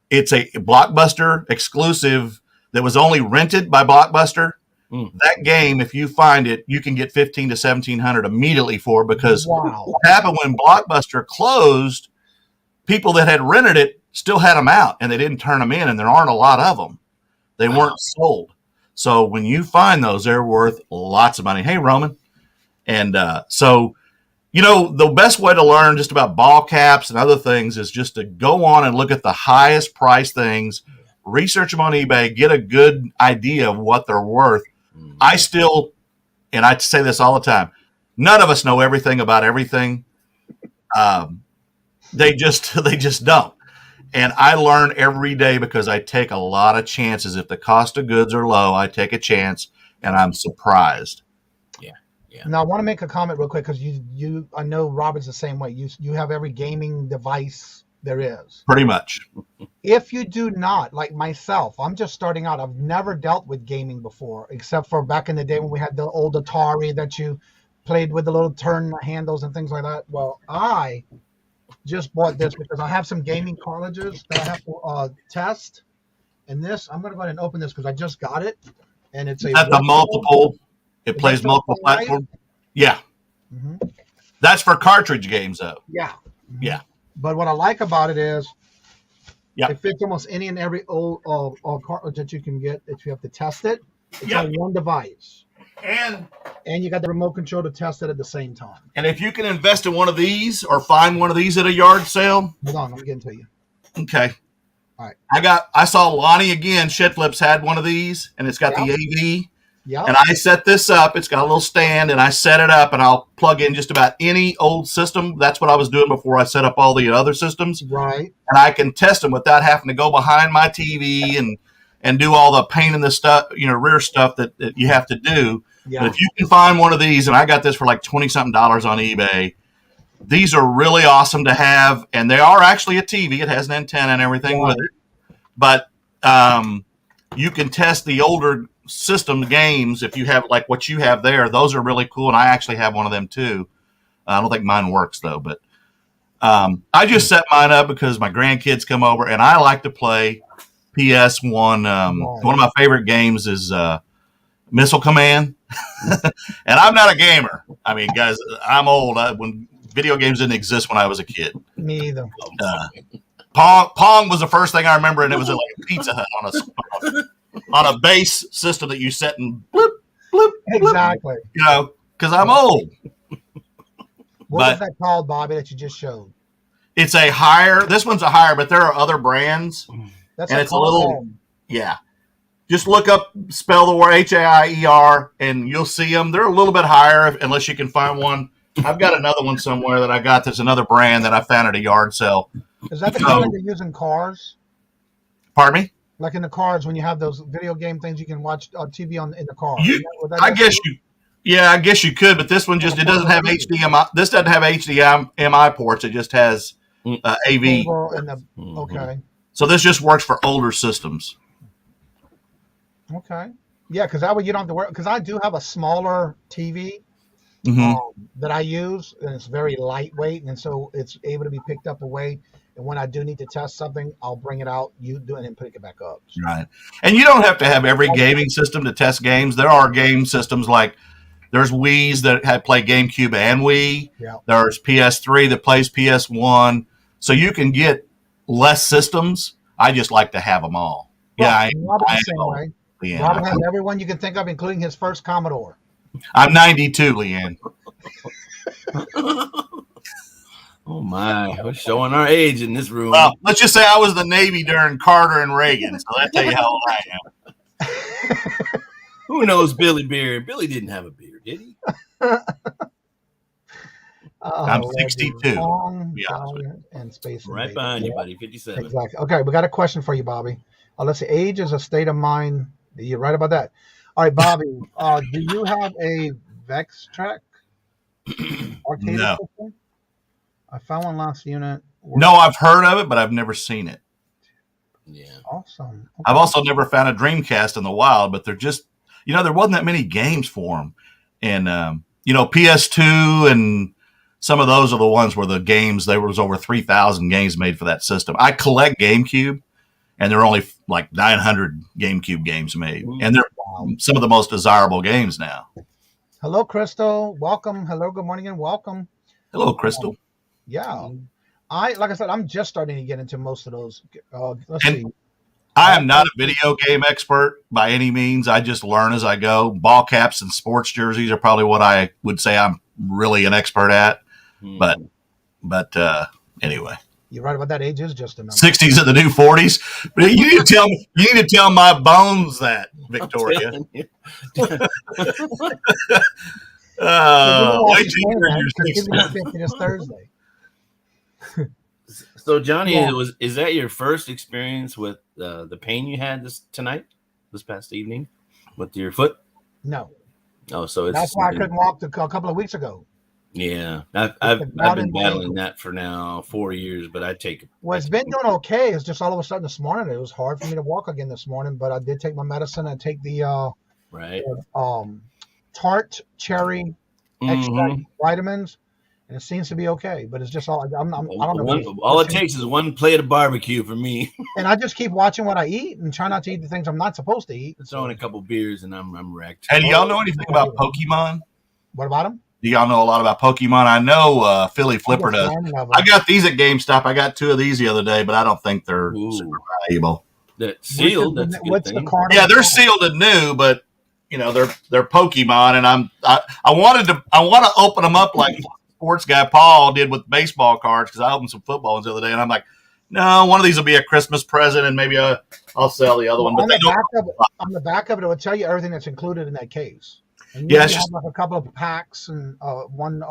Speaker 7: It's a Blockbuster exclusive that was only rented by Blockbuster. That game, if you find it, you can get $1,500 to $1,700 immediately for, because what happened when Blockbuster closed, people that had rented it still had them out, and they didn't turn them in, and there aren't a lot of them. They weren't sold. So when you find those, they're worth lots of money. Hey, Roman. And the best way to learn just about ball caps and other things is just to go on and look at the highest price things, research them on eBay, get a good idea of what they're worth. I still, and I say this all the time, none of us know everything about everything. They just don't. And I learn every day because I take a lot of chances. If the cost of goods are low, I take a chance, and I'm surprised.
Speaker 6: Yeah. Now I want to make a comment real quick because I know Robert's the same way. You have every gaming device there is.
Speaker 7: Pretty much.
Speaker 6: If you do not, like myself, I'm just starting out. I've never dealt with gaming before, except for back in the day when we had the old Atari that you played with the little turn handles and things like that. Well, I just bought this because I have some gaming cartridges that I have to test. And this, I'm going to go ahead and open this because I just got it. And it's
Speaker 7: At the multiple, it plays multiple
Speaker 6: Fortnite?
Speaker 7: platforms. Yeah.
Speaker 6: Mm-hmm.
Speaker 7: That's for cartridge games, though.
Speaker 6: Yeah.
Speaker 7: Yeah.
Speaker 6: But what I like about it is
Speaker 7: Yep.
Speaker 6: it fits almost any and every old cartridge that you can get if you have to test it. It's
Speaker 7: Yep.
Speaker 6: on one device.
Speaker 7: And
Speaker 6: you got the remote control to test it at the same time.
Speaker 7: if you can invest in one of these or find one of these at a yard sale.
Speaker 6: Hold on, I'm getting to you.
Speaker 7: Okay.
Speaker 6: All right.
Speaker 7: I saw Lonnie again. Shit Flips had one of these, and it's got the AV.
Speaker 6: Yeah.
Speaker 7: And I set this up. It's got a little stand, and I set it up, and I'll plug in just about any old system. That's what I was doing before I set up all the other systems.
Speaker 6: Right.
Speaker 7: And I can test them without having to go behind my TV and do all the pain in the stuff, rear stuff that you have to do.
Speaker 6: Yeah.
Speaker 7: But if you can find one of these, and I got this for like $20-something on eBay, these are really awesome to have, and they are actually a TV. It has an antenna and everything with it. But you can test the older system games if you have like what you have there. Those are really cool, and I actually have one of them too. I don't think mine works though, but I just set mine up because my grandkids come over, and I like to play PS1. One of my favorite games is Missile Command, and I'm not a gamer. I mean, guys, I'm old. When video games didn't exist when I was a kid.
Speaker 6: Me either.
Speaker 7: Pong was the first thing I remember, and it was like a Pizza Hut on a base system that you set and bloop, bloop, bloop.
Speaker 6: Exactly.
Speaker 7: Because I'm old.
Speaker 6: What is that called, Bobby, that you just showed?
Speaker 7: It's a higher. This one's a higher, but there are other brands.
Speaker 6: That's
Speaker 7: and it's a little. Yeah. Just look up, spell the word HAIER, and you'll see them. They're a little bit higher unless you can find one. I've got another one somewhere that I got that's another brand that I found at a yard sale.
Speaker 6: Is that the kind that you use in cars?
Speaker 7: Pardon me?
Speaker 6: Like in the cars when you have those video game things you can watch on TV in the car.
Speaker 7: I guess you could, but this one it doesn't have HDMI. This doesn't have HDMI ports. It just has AV.
Speaker 6: Okay.
Speaker 7: So this just works for older systems.
Speaker 6: Okay. Yeah, because that way you don't have to worry. Because I do have a smaller TV that I use, and it's very lightweight, and so it's able to be picked up a weight. And when I do need to test something, I'll bring it out, you do it, and pick it back up.
Speaker 7: Right. And you don't have to have every gaming system to test games. There are game systems like there's Wii's that play GameCube and Wii.
Speaker 6: Yeah.
Speaker 7: There's PS3 that plays PS1. So you can get less systems. I just like to have them all.
Speaker 6: Well,
Speaker 7: I
Speaker 6: Robin has everyone you can think of, including his first Commodore.
Speaker 7: I'm 92, Leanne.
Speaker 8: Oh my, we're showing our age in this room.
Speaker 7: Well, let's just say I was the Navy during Carter and Reagan, so that tell you how old I am.
Speaker 8: Who knows Billy Beard? Billy didn't have a beard, did he?
Speaker 7: I'm 62.
Speaker 6: And space
Speaker 8: right behind you, buddy. 57.
Speaker 6: Exactly. Okay, we got a question for you, Bobby. Let's see. Age is a state of mind. You're right about that. All right, Bobby. Do you have a Vex Track arcade system? I found one last unit.
Speaker 7: No, I've heard of it, but I've never seen it.
Speaker 8: Yeah.
Speaker 6: Awesome. Okay.
Speaker 7: I've also never found a Dreamcast in the wild, but they're just, there wasn't that many games for them. And, PS2 and some of those are the ones where the games, there was over 3,000 games made for that system. I collect GameCube, and there are only like 900 GameCube games made. And they're some of the most desirable games now.
Speaker 6: Hello, Crystal. Welcome. Hello, good morning, and welcome.
Speaker 7: Hello, Crystal.
Speaker 6: Yeah. Like I said, I'm just starting to get into most of those. Let's see.
Speaker 7: I am not a video game expert by any means. I just learn as I go. Ball caps and sports jerseys are probably what I would say I'm really an expert at. But anyway.
Speaker 6: You're right about that. Age is just a number.
Speaker 7: 60s are the new 40s. But you need to tell my bones that, Victoria.
Speaker 6: It's Thursday.
Speaker 8: So, Johnny, is that your first experience with the pain you had this past evening, with your foot?
Speaker 6: No.
Speaker 8: Oh, so
Speaker 6: that's why I couldn't walk a couple of weeks ago.
Speaker 8: Yeah, I've been battling that for now 4 years, but I take it.
Speaker 6: Well, it's been doing okay. It's just all of a sudden this morning it was hard for me to walk again this morning, but I did take my medicine. I take the tart cherry extract vitamins, and it seems to be okay. But it's just all I don't know.
Speaker 8: All it takes is one plate of barbecue for me.
Speaker 6: And I just keep watching what I eat and try not to eat the things I'm not supposed to eat.
Speaker 8: Throw in a couple beers and I'm wrecked.
Speaker 7: Hey, do y'all know anything about Pokemon?
Speaker 6: What about them?
Speaker 7: Do y'all know a lot about Pokemon? I know Philly Flipper does. I got these at GameStop. I got 2 of these the other day, but I don't think they're super valuable.
Speaker 8: They're sealed. That's a good thing.
Speaker 7: Yeah, they're sealed and new, but you know they're Pokemon, and I want to open them up like sports guy Paul did with baseball cards, because I opened some football ones the other day, and I'm like, no, one of these will be a Christmas present, and maybe I'll sell the other one. But
Speaker 6: on the back of it, it will tell you everything that's included in that case. And
Speaker 7: yeah,
Speaker 6: you have like a couple of packs and one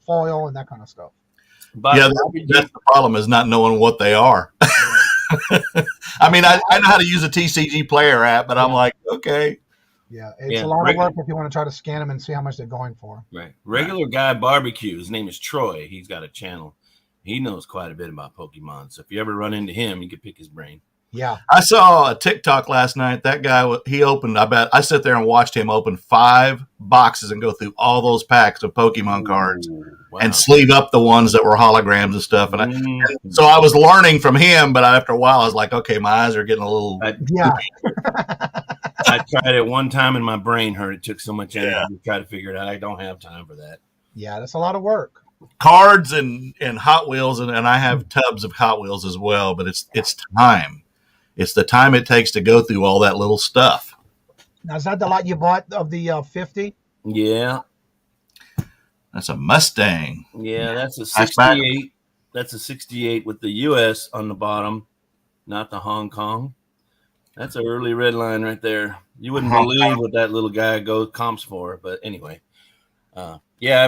Speaker 6: foil and that kind of stuff.
Speaker 8: But
Speaker 7: yeah, that's the problem, is not knowing what they are. I mean, I know how to use a TCG player app, but I'm like, okay.
Speaker 6: Yeah, it's a lot of work if you want to try to scan them and see how much they're going for.
Speaker 8: Right. Regular guy barbecue. His name is Troy. He's got a channel. He knows quite a bit about Pokemon. So if you ever run into him, you can pick his brain.
Speaker 6: Yeah.
Speaker 7: I saw a TikTok last night. That guy, he opened, I sit there and watched him open 5 boxes and go through all those packs of Pokemon cards and sleeve up the ones that were holograms and stuff. And so I was learning from him, but after a while I was like, okay, my eyes are getting a little.
Speaker 8: I tried it one time and my brain hurt. It took so much energy to try to figure it out. I don't have time for that.
Speaker 6: Yeah, that's a lot of work.
Speaker 7: Cards and Hot Wheels, and I have tubs of Hot Wheels as well, but it's time. It's the time it takes to go through all that little stuff.
Speaker 6: Now, is that the lot you bought of the 50?
Speaker 8: Yeah.
Speaker 7: That's a Mustang.
Speaker 8: Yeah, that's a 68. That's a 68 with the U.S. on the bottom, not the Hong Kong. That's an early red line right there. You wouldn't believe what that little guy comps for. But anyway, I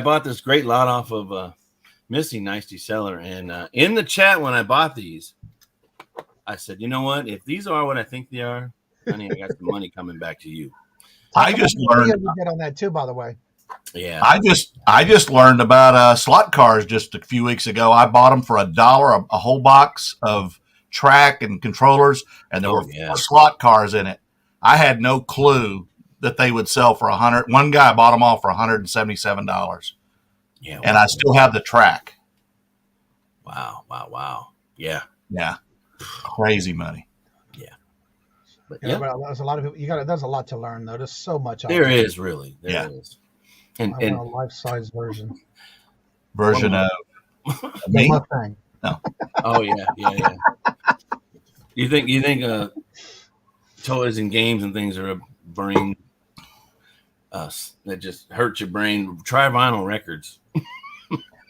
Speaker 8: bought this great lot off of Missy, nice seller. And in the chat when I bought these, I said, you know what? If these are what I think they are, honey, I got some money coming back to you.
Speaker 7: I just learned
Speaker 6: you get on that too, by the way.
Speaker 8: Yeah.
Speaker 7: I just learned about slot cars just a few weeks ago. I bought them for $1, a whole box of track and controllers, and there were 4 slot cars in it. I had no clue that they would sell for $100. One guy bought them all for $177.
Speaker 8: Yeah.
Speaker 7: And I still have the track.
Speaker 8: Wow. Yeah.
Speaker 7: Crazy money.
Speaker 8: Yeah. But
Speaker 6: but there's a lot of people. There's a lot to learn though. There's so much.
Speaker 8: There is really. There is. And
Speaker 6: I want a life-size version
Speaker 7: of me.
Speaker 6: Mustang.
Speaker 7: No.
Speaker 8: Oh yeah. You think toys and games and things are a brain that just hurts your brain? Try vinyl records.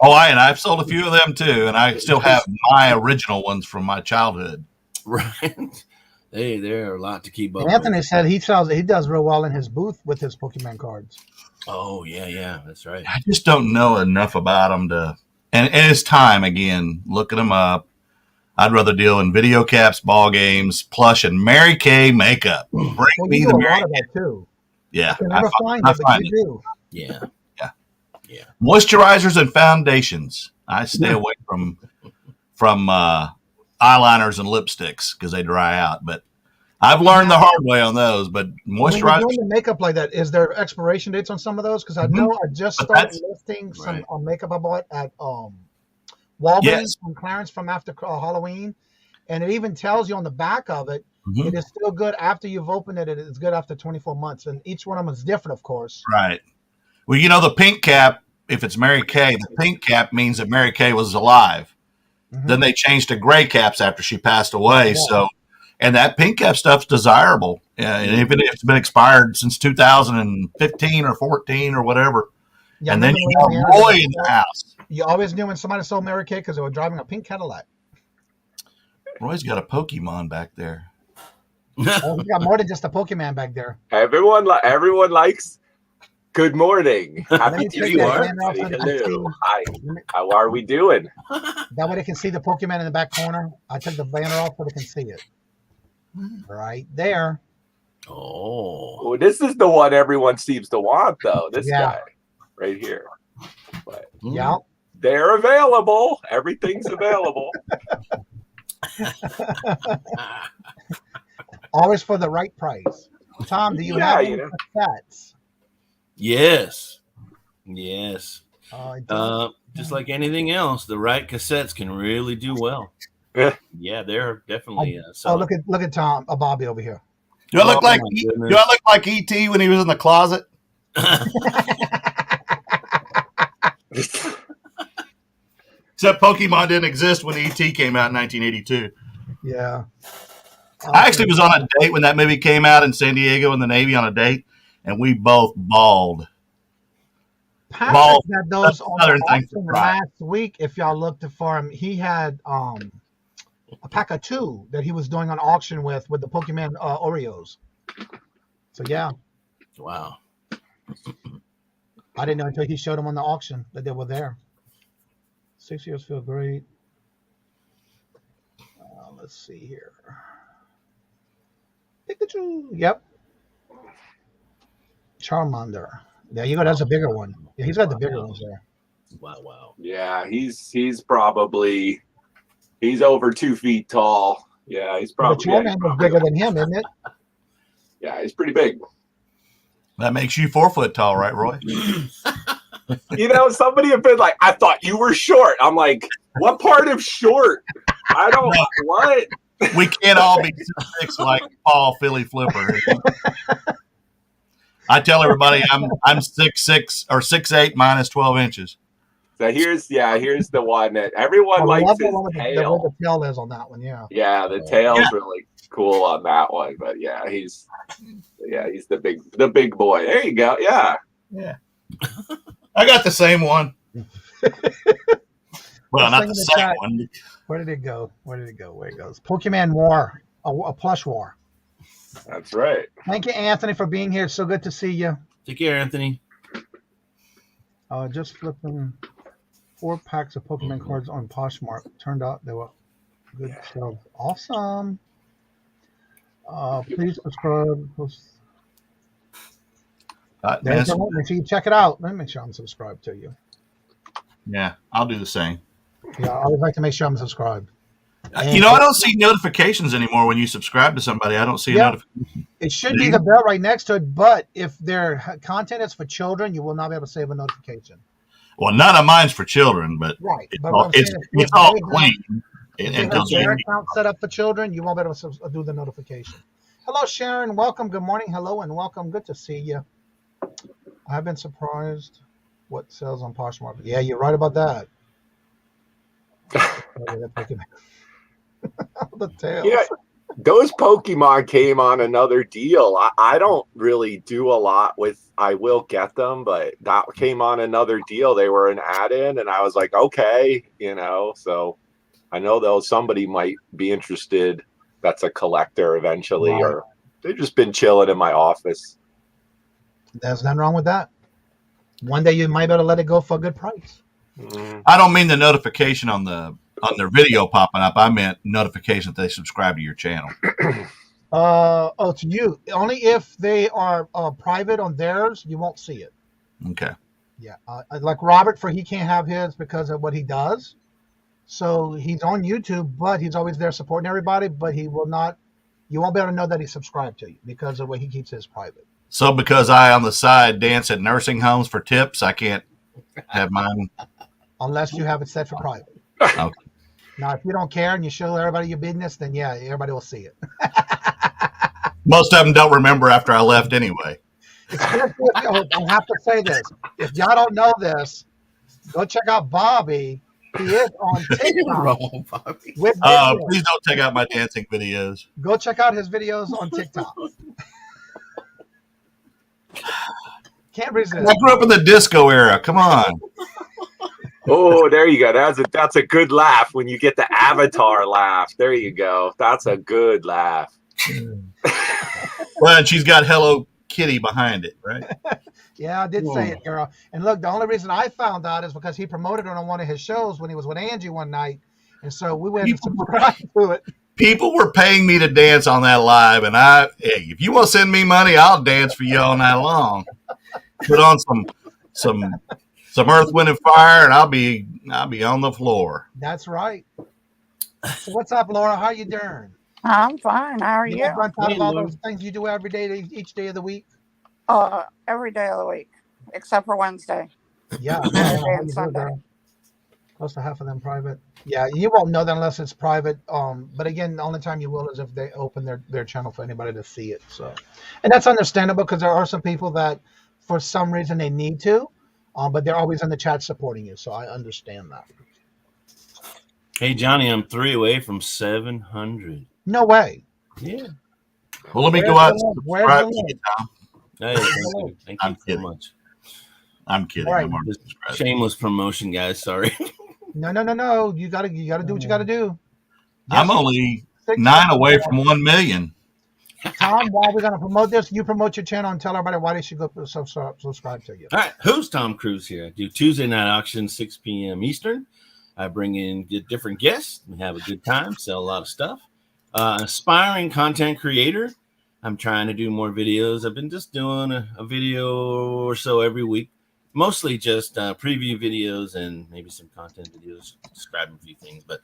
Speaker 7: I've sold a few of them too, and I still have my original ones from my childhood.
Speaker 8: Right. They're a lot to keep up.
Speaker 6: And Anthony
Speaker 8: with.
Speaker 6: said he does real well in his booth with his Pokemon cards.
Speaker 8: Oh yeah, that's right.
Speaker 7: I just don't know enough about them and it's time again looking them up. I'd rather deal in video caps, ball games, plush, and Mary Kay makeup. Bring me the Mary Kay
Speaker 6: too.
Speaker 7: Yeah,
Speaker 6: I can never find it, but you do.
Speaker 8: Yeah.
Speaker 7: Moisturizers and foundations. I stay away from eyeliners and lipsticks because they dry out. But I've learned the hard way on those. But moisturizers.
Speaker 6: When you're doing the makeup like that, is there expiration dates on some of those? Because I know I just started listing some makeup I bought at Walgreens from Clarence from after Halloween, and it even tells you on the back of it. It is still good after you've opened it. It is good after 24 months, and each one of them is different, of course.
Speaker 7: Right. Well, the pink cap, if it's Mary Kay, the pink cap means that Mary Kay was alive. Then they changed to gray caps after she passed away. Yeah. So, and that pink cap stuff's desirable. And even if it's been expired since 2015 or 14 or whatever. Yeah, and then you have Roy in the house.
Speaker 6: You always knew when somebody sold Mary Kay because they were driving a pink Cadillac.
Speaker 7: Roy's got a Pokemon back there.
Speaker 6: Oh, we got more than just a Pokemon back there.
Speaker 9: Everyone likes good morning. Happy to you. Hello. Hi. How are we doing?
Speaker 6: That way they can see the Pokemon in the back corner. I took the banner off so they can see it. Right there.
Speaker 8: Oh,
Speaker 9: this is the one everyone seems to want, though. This guy right here. But they're available. Everything's available.
Speaker 6: Always for the right price. Tom, do you have any stats?
Speaker 8: Yes. just like anything else, the right cassettes can really do well. Yeah, they're definitely.
Speaker 6: Look at Tom, Bobby over here.
Speaker 7: Do I look like E.T. when he was in the closet? Except Pokemon didn't exist when E.T. came out in 1982.
Speaker 6: Yeah.
Speaker 7: I actually was on a date when that movie came out in San Diego in the Navy on a date, and we both bawled.
Speaker 6: Patrick had those on the auction last week. If y'all looked for him, he had a pack of 2 that he was doing an auction with the Pokemon Oreos. So yeah.
Speaker 8: Wow.
Speaker 6: I didn't know until he showed them on the auction that they were there. 6 years feel great. Let's see here. Pikachu. Yep. Charmander. There you go. That's a bigger one. Yeah, he's got the bigger ones there.
Speaker 8: Wow.
Speaker 9: Yeah, he's probably over 2 feet tall. Yeah, he's probably.
Speaker 6: The Charmander's bigger than him, isn't it?
Speaker 9: Yeah, he's pretty big.
Speaker 7: That makes you 4 foot tall, right, Roy?
Speaker 9: Somebody had been like, I thought you were short. I'm like, what part of short? I don't know. What?
Speaker 7: We can't all be 6 like Paul Philly Flipper. I tell everybody I'm 6'6" or 6'8" minus 12 inches.
Speaker 9: So here's the one that everyone likes his tail.
Speaker 6: The tail is on that one, yeah.
Speaker 9: Yeah, the tail's really cool on that one, but yeah, he's the big boy. There you go. Yeah.
Speaker 7: Yeah. I got the same one. Well, not the same one.
Speaker 6: Where did it go? Where it goes? Pokemon War, a plush war.
Speaker 9: That's right.
Speaker 6: Thank you, Anthony, for being here. It's so good to see you.
Speaker 8: Take care, Anthony.
Speaker 6: Just flipping 4 packs of Pokemon cards on Poshmark. Turned out they were good sales. Awesome. Please subscribe. Make sure you check it out. Let me make sure I'm subscribed to you.
Speaker 7: Yeah, I'll do the same.
Speaker 6: Yeah, I would like to make sure I'm subscribed.
Speaker 7: I don't see notifications anymore when you subscribe to somebody. I don't see a notification.
Speaker 6: It should be the bell right next to it, but if their content is for children, you will not be able to save a notification.
Speaker 7: Well, none of mine's for children, but
Speaker 6: right.
Speaker 7: It's all clean.
Speaker 6: If their account set up for children, you won't be able to do the notification. Hello, Sharon. Welcome. Good morning. Hello, and welcome. Good to see you. I've been surprised what sells on Poshmark. Yeah, you're right about that. The tails.
Speaker 9: Yeah, those Pokemon came on another deal. I don't really do a lot with. I will get them, but that came on another deal. They were an add-in, and I was like, okay, So I know somebody might be interested. That's a collector eventually, right. Or they've just been chilling in my office.
Speaker 6: There's nothing wrong with that. One day you might be able to let it go for a good price.
Speaker 7: I don't mean the notification on their video popping up. I meant notification that they subscribe to your channel.
Speaker 6: To you. Only if they are private on theirs, you won't see it.
Speaker 7: Okay.
Speaker 6: Yeah. Like Robert, he can't have his because of what he does. So he's on YouTube, but he's always there supporting everybody, but you won't be able to know that he's subscribed to you because of what he keeps his private.
Speaker 7: So because I, on the side, dance at nursing homes for tips, I can't have mine?
Speaker 6: Unless you have it set for private.
Speaker 7: Okay.
Speaker 6: Now, if you don't care and you show everybody your business, then yeah, everybody will see it.
Speaker 7: Most of them don't remember after I left anyway.
Speaker 6: I have to say this. If y'all don't know this, go check out Bobby. He is on TikTok.
Speaker 7: Please don't check out my dancing videos.
Speaker 6: Go check out his videos on TikTok. Can't resist.
Speaker 7: I grew up in the disco era. Come on.
Speaker 9: Oh, there you go. That's a good laugh when you get the avatar laugh. There you go. That's a good laugh.
Speaker 7: Well, and she's got Hello Kitty behind it, right?
Speaker 6: Yeah, I did say it, girl. And look, the only reason I found out is because he promoted it on one of his shows when he was with Angie one night. And so we went and subscribed to it.
Speaker 7: People were paying me to dance on that live, and if you want to send me money, I'll dance for you all night long. Put on some Earth, Wind, and Fire, and I'll be on the floor.
Speaker 6: That's right. So what's up, Laura? How you doing?
Speaker 10: I'm fine. How are you?
Speaker 6: On top of all those things you do every day, each day of the week?
Speaker 10: Every day of the week, except for Wednesday.
Speaker 6: Yeah.
Speaker 10: Saturday and Sunday.
Speaker 6: Close to half of them private. Yeah, you won't know that unless it's private. But again, the only time you will is if they open their channel for anybody to see it. So, and that's understandable because there are some people that, for some reason, they need to, but they're always in the chat supporting you. So I understand that.
Speaker 8: Hey Johnny, I'm 3 away from 700.
Speaker 6: No way.
Speaker 8: Yeah.
Speaker 7: Well, let me go out and
Speaker 6: Where's
Speaker 7: subscribe
Speaker 6: the
Speaker 7: to you,
Speaker 6: link?
Speaker 7: Tom.
Speaker 8: Hey, thank you so much.
Speaker 7: I'm kidding.
Speaker 6: Right.
Speaker 7: I'm already
Speaker 8: Just
Speaker 7: subscribed.
Speaker 8: shameless promotion, guys. Sorry.
Speaker 6: No. You gotta do what you gotta do.
Speaker 7: I'm only 9 away from 1 million.
Speaker 6: Tom, while we're gonna promote this, you promote your channel and tell everybody why they should go subscribe to you.
Speaker 8: All right, who's Tom Cruise here? I do Tuesday night auction, 6 p.m. Eastern. I bring in different guests. We have a good time, sell a lot of stuff. Aspiring content creator. I'm trying to do more videos. I've been just doing a video or so every week, mostly just preview videos and maybe some content videos, describing a few things. But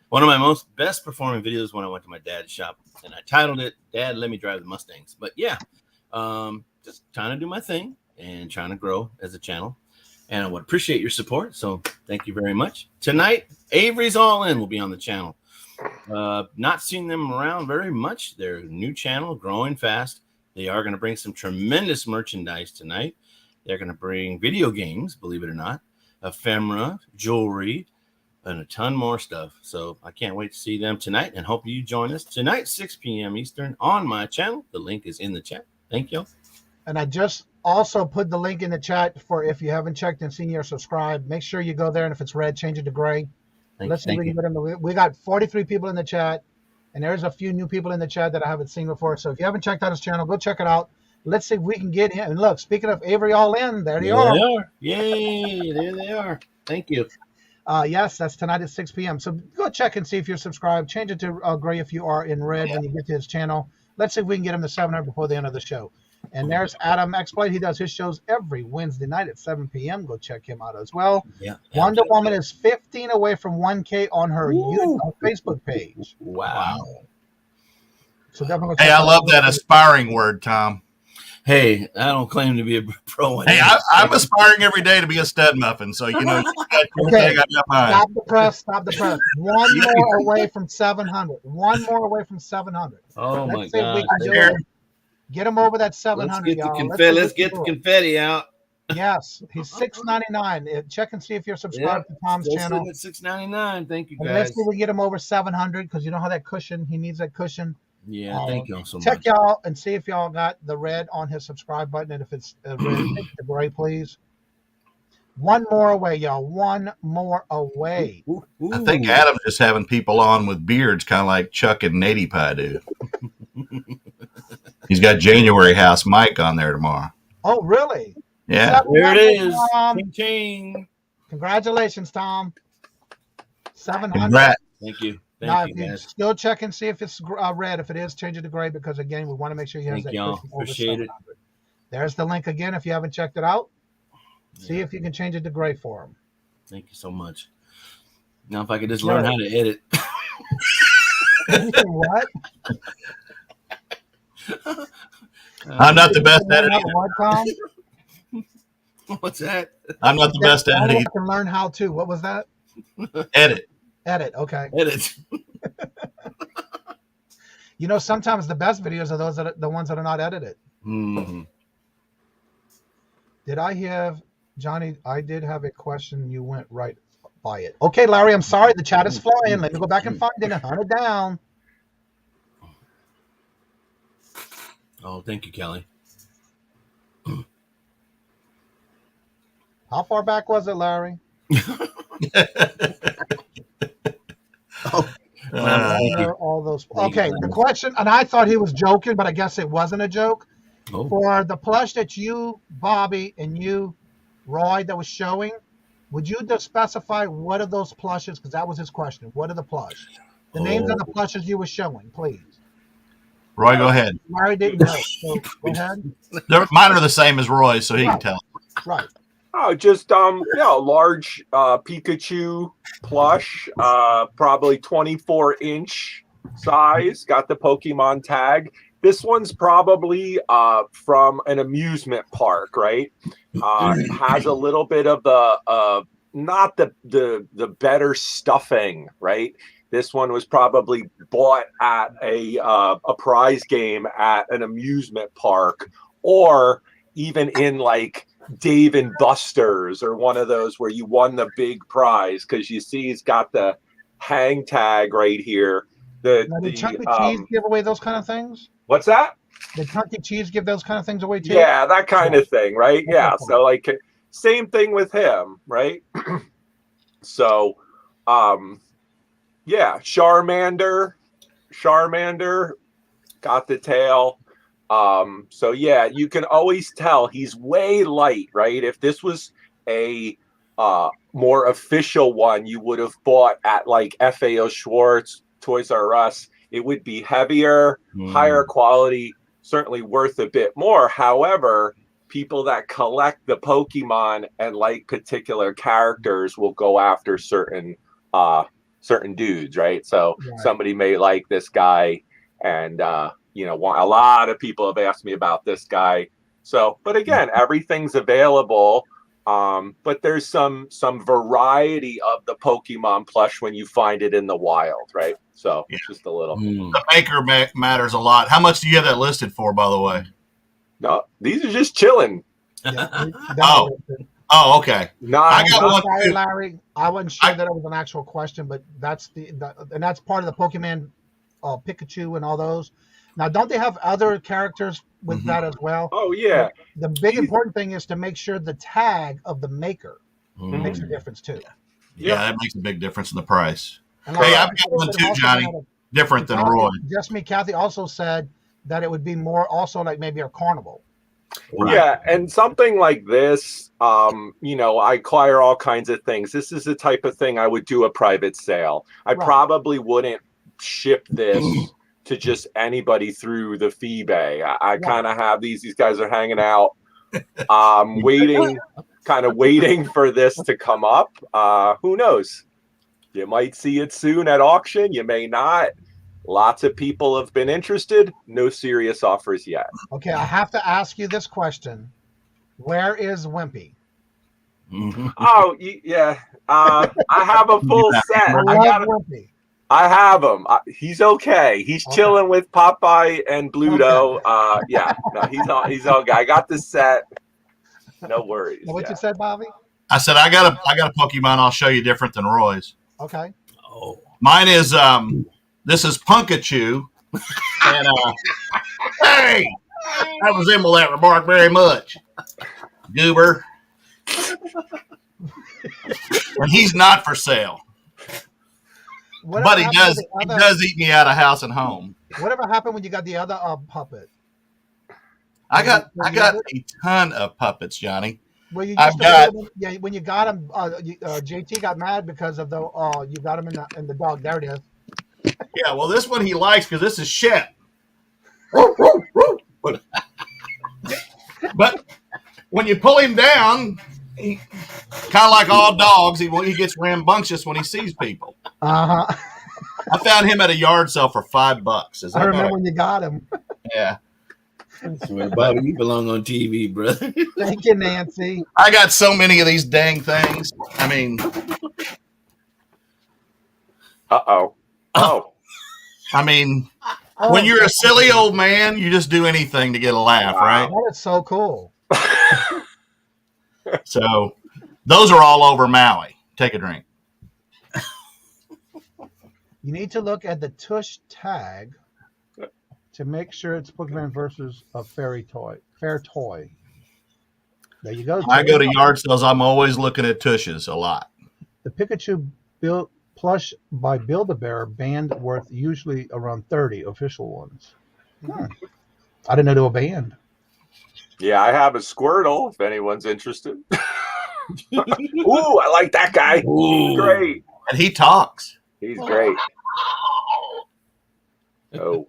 Speaker 8: one of my best performing videos when I went to my dad's shop, and I titled it, Dad, Let Me Drive the Mustangs. But yeah, just trying to do my thing and trying to grow as a channel. And I would appreciate your support. So thank you very much. Tonight, Avery's All In will be on the channel. Not seeing them around very much. They're a new channel, growing fast. They are going to bring some tremendous merchandise tonight. They're going to bring video games, believe it or not, ephemera, jewelry, and a ton more stuff. So I can't wait to see them tonight and hope you join us tonight, 6 p.m. Eastern on my channel. The link is in the chat. Thank you.
Speaker 6: And I just also put the link in the chat for if you haven't checked and seen your subscribe, make sure you go there. And if it's red, change it to gray. Let's see if we can get them. We got 43 people in the chat, and there's a few new people in the chat that I haven't seen before. So if you haven't checked out his channel, go check it out. Let's see if we can get him. And look, speaking of Avery All In, there they are.
Speaker 8: Yay, there they are. Thank you.
Speaker 6: Yes, that's tonight at 6 p.m. So go check and see if you're subscribed. Change it to gray if you are in red when you get to his channel. Let's see if we can get him to 700 before the end of the show. And there's Adam Exploit. He does his shows every Wednesday night at 7 p.m. Go check him out as well.
Speaker 8: Yeah.
Speaker 6: Wonder Woman is 15 away from 1K on her Facebook page.
Speaker 8: Wow.
Speaker 6: So definitely.
Speaker 7: Hey, I love that aspiring word, Tom.
Speaker 8: Hey, I don't claim to be a pro.
Speaker 7: Hey, I'm aspiring every day to be a stud muffin. So, you know,
Speaker 6: okay.
Speaker 7: I got mine.
Speaker 6: Stop the press. Stop the press. One more away from 700. One more away from 700.
Speaker 8: Oh,
Speaker 6: Let's
Speaker 8: my
Speaker 6: see if we
Speaker 8: God.
Speaker 6: can do it. Get him over that 700,
Speaker 8: Let's get the
Speaker 6: y'all.
Speaker 8: confetti. Let's get the confetti out.
Speaker 6: Yes, he's $6.99. Check and see if you're subscribed to Tom's channel.
Speaker 8: At $6.99. Thank you,
Speaker 6: And
Speaker 8: guys.
Speaker 6: let's see if we get him over 700 because you know how that cushion. He needs that cushion.
Speaker 8: Yeah, thank y'all so much.
Speaker 6: Check y'all and see if y'all got the red on his subscribe button, and if it's red, take the gray, please. One more away, y'all. One more away.
Speaker 7: I think Adam's just having people on with beards, kind of like Chuck and Nady Pie do. He's got January House Mike on there tomorrow.
Speaker 6: Oh, really?
Speaker 7: Yeah.
Speaker 8: There it is.
Speaker 6: Tom.
Speaker 8: Ching.
Speaker 6: Congratulations, Tom. 700.
Speaker 7: Congrats.
Speaker 8: Thank you.
Speaker 6: Now,
Speaker 8: Thank
Speaker 6: if
Speaker 8: you,
Speaker 6: you
Speaker 8: guys.
Speaker 6: still check and see if it's red. If it is, change it to gray because, again, we want to make sure he has
Speaker 8: Thank
Speaker 6: that
Speaker 8: y'all.
Speaker 6: cushion over
Speaker 8: Appreciate it.
Speaker 6: 700. There's the link again if you haven't checked it out. See if you can change it to gray for him.
Speaker 8: Thank you so much. Now, if I could just learn how to edit.
Speaker 6: What?
Speaker 7: I'm not the best at it.
Speaker 6: What, Tom?
Speaker 8: What's that?
Speaker 7: I'm not the best at it.
Speaker 6: I can learn how to. What was that?
Speaker 7: Edit.
Speaker 6: Edit. Okay.
Speaker 8: Edit.
Speaker 6: You know, sometimes the best videos are those that are the ones that are not edited.
Speaker 8: Mm-hmm.
Speaker 6: Did I have Johnny? I did have a question. You went right by it. Okay, Larry. I'm sorry. The chat is flying. Let me go back and find it and hunt it down.
Speaker 8: Oh, thank you, Kelly.
Speaker 6: How far back was it, Larry? All those. Okay, the question, and I thought he was joking, but I guess it wasn't a joke.
Speaker 8: Oh.
Speaker 6: For the plush that you, Bobby, and you, Roy, that was showing, would you just specify what are those plushes? Because that was his question. What are the plush? The names of the plushes you were showing, please.
Speaker 7: Roy, go ahead.
Speaker 6: Larry didn't know, so go ahead.
Speaker 7: Mine are the same as Roy's, so he can tell.
Speaker 6: Right.
Speaker 9: Oh, just large Pikachu plush, probably 24-inch size. Got the Pokemon tag. This one's probably from an amusement park, right? Has a little bit of the not the better stuffing, right? This one was probably bought at a prize game at an amusement park, or even in like Dave and Buster's or one of those where you won the big prize, because you see he's got the hang tag right here.
Speaker 6: Did Chuck E. Cheese give away those kind of things?
Speaker 9: What's that?
Speaker 6: Did Chuck E. Cheese give those kind of things away too?
Speaker 9: Yeah, that kind of thing, right? Yeah. So like same thing with him, right? So yeah, Charmander got the tail. So yeah, you can always tell he's way light, right? If this was a more official one you would have bought at like FAO Schwartz, Toys R Us, it would be heavier, higher quality, certainly worth a bit more. However, people that collect the Pokemon and like particular characters will go after certain dudes, right? So somebody may like this guy, and you know, a lot of people have asked me about this guy. So, but again, everything's available. But there's some variety of the Pokemon plush when you find it in the wild, right? So just a little.
Speaker 7: The maker matters a lot. How much do you have that listed for, by the way?
Speaker 9: No, these are just chilling.
Speaker 7: Oh, okay.
Speaker 6: No, I got one too. Larry, I wasn't sure that it was an actual question, but that's and that's part of the Pokemon Pikachu and all those. Now, don't they have other characters with that as well?
Speaker 9: Oh, yeah.
Speaker 6: The big important thing is to make sure the tag of the maker makes a difference too.
Speaker 7: Yeah, that makes a big difference in the price.
Speaker 6: And
Speaker 7: hey, I've got one too, Johnny. Different than Roy.
Speaker 6: Just me, Kathy also said that it would be more also like maybe a carnival.
Speaker 9: Right. Yeah, and something like this, you know, I acquire all kinds of things. This is the type of thing I would do a private sale. I probably wouldn't ship this to just anybody through the Feebay. I kind of have these guys are hanging out, waiting for this to come up. Who knows? You might see it soon at auction. You may not. Lots of people have been interested. No serious offers yet.
Speaker 6: Okay, I have to ask you this question. Where is Wimpy?
Speaker 9: Oh, yeah. I have a full set. I have him. He's okay. He's chilling with Popeye and Bluto. Yeah, no, he's all good. I got the set. No worries.
Speaker 6: What you said, Bobby?
Speaker 7: I said I got a Pokemon I'll show you different than Roy's.
Speaker 6: Okay.
Speaker 7: Oh. Mine is this is Punkachu. And hey, I resemble that remark very much. Goober. And he's not for sale. But he does eat me out of house and home.
Speaker 6: Whatever happened when you got the other puppet?
Speaker 7: I got a ton of puppets, Johnny.
Speaker 6: Well, when you got him, JT got mad because of the you got him in the dog. There it is.
Speaker 7: Yeah, well, this one he likes because this is shit. But when you pull him down, he kind of like all dogs. He gets rambunctious when he sees people.
Speaker 6: I
Speaker 7: found him at a yard sale for $5.
Speaker 6: I remember when you got him.
Speaker 7: Yeah.
Speaker 8: I swear, Bobby, you belong on TV, brother.
Speaker 6: Thank you, Nancy.
Speaker 7: I got so many of these dang things. I mean,
Speaker 9: Oh.
Speaker 7: I mean, when you're a silly old man, you just do anything to get a laugh, right?
Speaker 6: That is so cool.
Speaker 7: So those are all over Maui. Take a drink.
Speaker 6: You need to look at the tush tag to make sure it's Pokemon versus a fair toy. There you go.
Speaker 7: I go to yard sales. I'm always looking at tushes a lot.
Speaker 6: The Pikachu plush by Build-A-Bear band worth usually around 30 official ones. I didn't know they were banned.
Speaker 9: Yeah, I have a Squirtle if anyone's interested. Ooh, I like that guy. He's great.
Speaker 7: And he talks.
Speaker 9: He's great. Oh.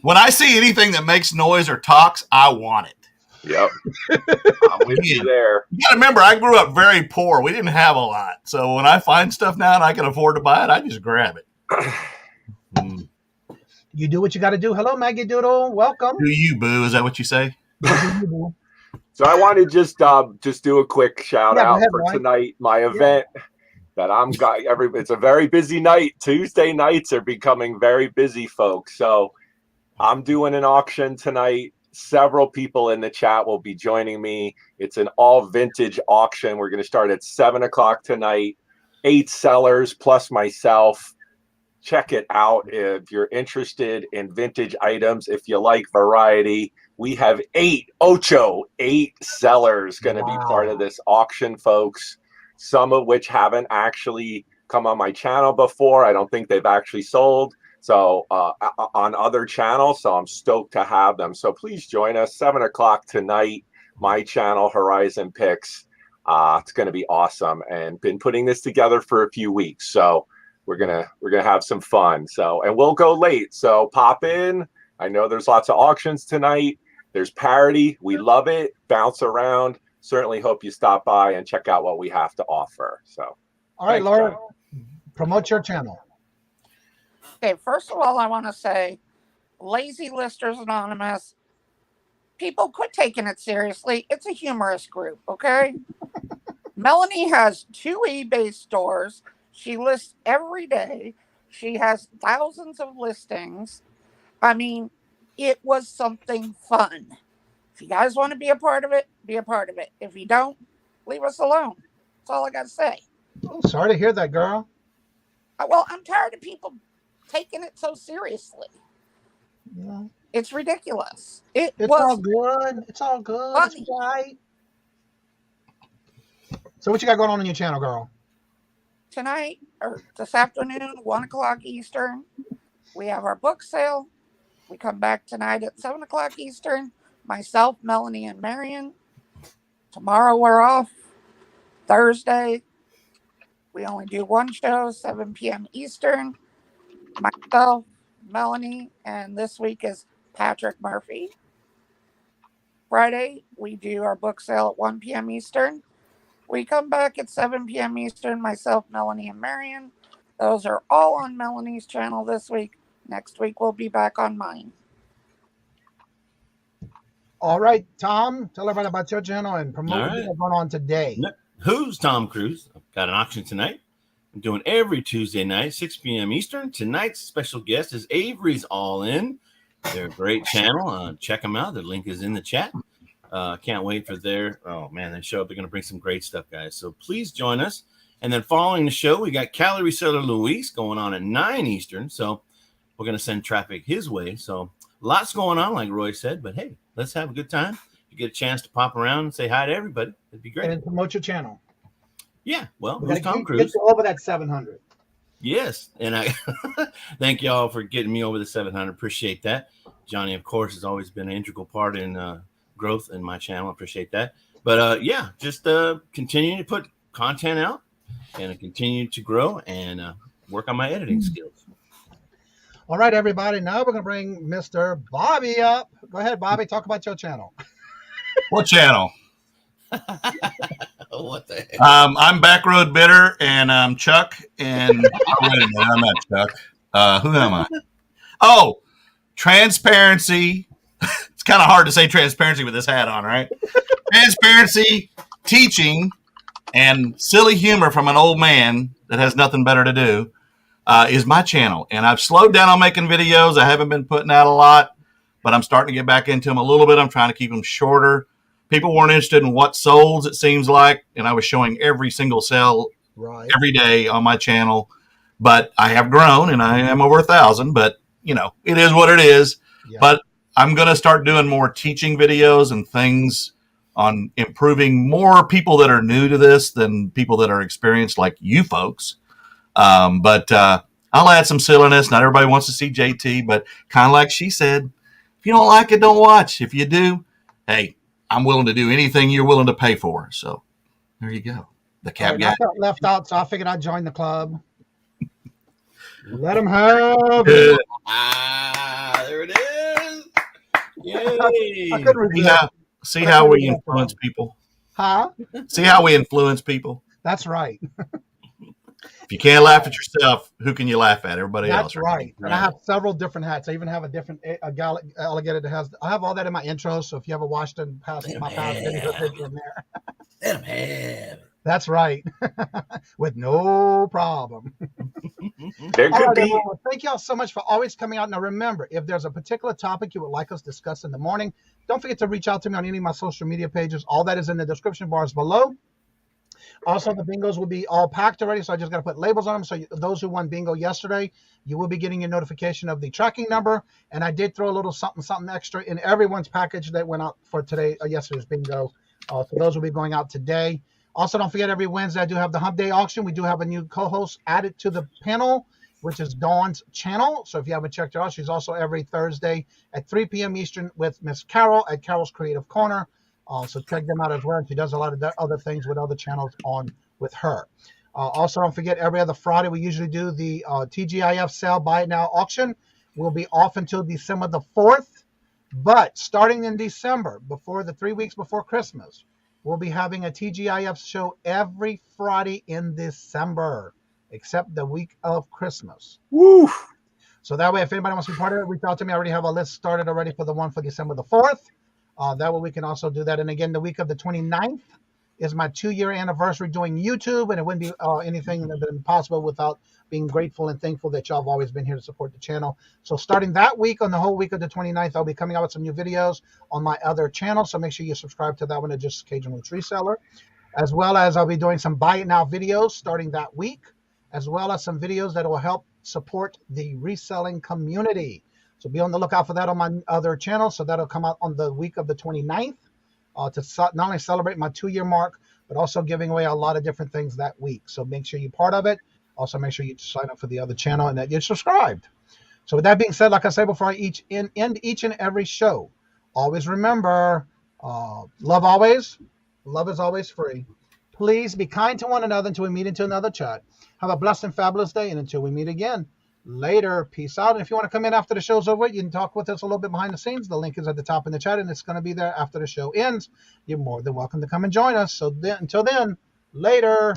Speaker 7: When I see anything that makes noise or talks, I want it.
Speaker 9: Yep.
Speaker 7: I'm with you there. You got to remember, I grew up very poor. We didn't have a lot. So when I find stuff now and I can afford to buy it, I just grab it.
Speaker 6: You do what you got to do. Hello, Maggie Doodle. Welcome.
Speaker 7: Do you, boo? Is that what you say?
Speaker 9: So I want to just do a quick shout out for
Speaker 6: Roy.
Speaker 9: tonight. My event that it's a very busy night. Tuesday nights are becoming very busy, folks. So I'm doing an auction tonight. Several people in the chat will be joining me. It's an all vintage auction. We're going to start at 7:00 tonight. 8 sellers plus myself. Check it out if you're interested in vintage items. If you like variety, we have 8 sellers going to be part of this auction, folks. Some of which haven't actually come on my channel before. I don't think they've actually sold. So on other channels, so I'm stoked to have them. So please join us 7:00 tonight. My channel, Horizon Picks. It's going to be awesome, and been putting this together for a few weeks. So we're gonna have some fun. So, and we'll go late. So pop in. I know there's lots of auctions tonight. There's parity. We love it. Bounce around. Certainly hope you stop by and check out what we have to offer. So,
Speaker 6: all right, Laura, promote your channel.
Speaker 10: Okay, first of all, I want to say, Lazy Listers Anonymous, people quit taking it seriously. It's a humorous group, okay? Melanie has 2 eBay stores. She lists every day. She has thousands of listings. I mean, it was something fun. If you guys want to be a part of it, be a part of it. If you don't, leave us alone. That's all I got to say.
Speaker 6: Oh, sorry to hear that, girl.
Speaker 10: Well, I'm tired of people taking it so seriously.
Speaker 6: Yeah.
Speaker 10: It's ridiculous.
Speaker 6: It's all good. It's all good.
Speaker 10: Funny.
Speaker 6: It's all right. So what you got going on your channel, girl?
Speaker 10: Tonight, or this afternoon, 1:00 Eastern, we have our book sale. We come back tonight at 7:00 Eastern. Myself, Melanie, and Marion. Tomorrow we're off. Thursday, we only do one show, 7 p.m. Eastern. Myself, Melanie, and this week is Patrick Murphy. Friday, we do our book sale at 1 p.m. Eastern. We come back at 7 p.m. Eastern, myself, Melanie, and Marion. Those are all on Melanie's channel this week. Next week, we'll be back on mine.
Speaker 6: All right, Tom, tell everybody about your channel and promote what you got going on today.
Speaker 8: Who's Tom Cruise? I've got an auction tonight. I'm doing every Tuesday night, 6 p.m. Eastern. Tonight's special guest is Avery's All In. They're a great channel. Check them out. The link is in the chat. Can't wait for their, they show up. They're going to bring some great stuff, guys. So please join us. And then following the show, we got Cali Reseller Luis going on at 9 Eastern. So we're going to send traffic his way. So lots going on, like Roy said. But hey, let's have a good time. If you get a chance to pop around and say hi to everybody, it'd be great.
Speaker 6: And promote your channel.
Speaker 8: Yeah, well, who's Tom Cruise?
Speaker 6: Get you over that 700.
Speaker 8: Yes, and I thank y'all for getting me over the 700. Appreciate that. Johnny, of course, has always been an integral part in growth in my channel. Appreciate that. But just continue to put content out and continue to grow and work on my editing skills.
Speaker 6: All right, everybody. Now we're going to bring Mr. Bobby up. Go ahead, Bobby. Talk about your channel.
Speaker 7: What channel?
Speaker 8: What the heck?
Speaker 7: I'm Backroad Bitter, and I'm Chuck. And wait a minute, I'm not Chuck. Who am I? Oh, transparency. It's kind of hard to say transparency with this hat on, right? Transparency, teaching, and silly humor from an old man that has nothing better to do is my channel. And I've slowed down on making videos. I haven't been putting out a lot, but I'm starting to get back into them a little bit. I'm trying to keep them shorter. People weren't interested in what solds, it seems like, and I was showing every single sale every day on my channel. But I have grown, and I am over 1,000. But it is what it is. Yeah. But I'm going to start doing more teaching videos and things on improving more people that are new to this than people that are experienced, like you folks. But I'll add some silliness. Not everybody wants to see JT, but kind of like she said, if you don't like it, don't watch. If you do, hey. I'm willing to do anything you're willing to pay for. So there you go. The cab guy.
Speaker 6: I got left out, so I figured I'd join the club. Let them have it.
Speaker 8: There it is. Yay.
Speaker 7: See how we influence people.
Speaker 6: Huh?
Speaker 7: See how we influence people.
Speaker 6: That's right.
Speaker 7: If you can't laugh at yourself, who can you laugh at? Everybody else.
Speaker 6: That's right. And I have several different hats. I even have a different alligator that has. I have all that in my intro. So if you ever watched it past my past videos, they'll be in there.
Speaker 8: Let 'em have it.
Speaker 6: That's right. With no problem.
Speaker 9: There could be.
Speaker 6: Everyone, thank y'all so much for always coming out. Now remember, if there's a particular topic you would like us to discuss in the morning, don't forget to reach out to me on any of my social media pages. All that is in the description bars below. Also, the bingos will be all packed already, so I just got to put labels on them. So those who won bingo yesterday, you will be getting your notification of the tracking number. And I did throw a little something extra in everyone's package that went out for today, yesterday's bingo. So those will be going out today. Also, don't forget, every Wednesday I do have the Hump Day auction. We do have a new co-host added to the panel, which is Dawn's channel. So if you haven't checked her out, she's also every Thursday at 3 p.m. Eastern with Miss Carol at Carol's Creative Corner. So check them out as well. She does a lot of other things with other channels on with her. Also, don't forget, every other Friday we usually do the TGIF sale buy it now auction. We'll be off until December the 4th. But starting in December, before the 3 weeks before Christmas, we'll be having a TGIF show every Friday in December, except the week of Christmas.
Speaker 9: Woo!
Speaker 6: So that way, if anybody wants to be part of it, reach out to me. I already have a list started already for the one for December the 4th. That way we can also do that. And again, the week of the 29th is my 2-year anniversary doing YouTube, and it wouldn't be anything that would have been possible without being grateful and thankful that y'all have always been here to support the channel. So starting that week, on the whole week of the 29th, I'll be coming out with some new videos on my other channel. So make sure you subscribe to that one at just Kajun Roots Reseller, as well as I'll be doing some buy it now videos starting that week, as well as some videos that will help support the reselling community. So be on the lookout for that on my other channel. So that'll come out on the week of the 29th to not only celebrate my 2-year mark, but also giving away a lot of different things that week. So make sure you're part of it. Also, make sure you sign up for the other channel and that you're subscribed. So with that being said, like I said before, I end each and every show, always remember, love always. Love is always free. Please be kind to one another until we meet into another chat. Have a blessed and fabulous day. And until we meet again, later. Peace out. And if you want to come in after the show's over, you can talk with us a little bit behind the scenes. The link is at the top in the chat, and it's going to be there after the show ends. You're more than welcome to come and join us. So then, until then, later.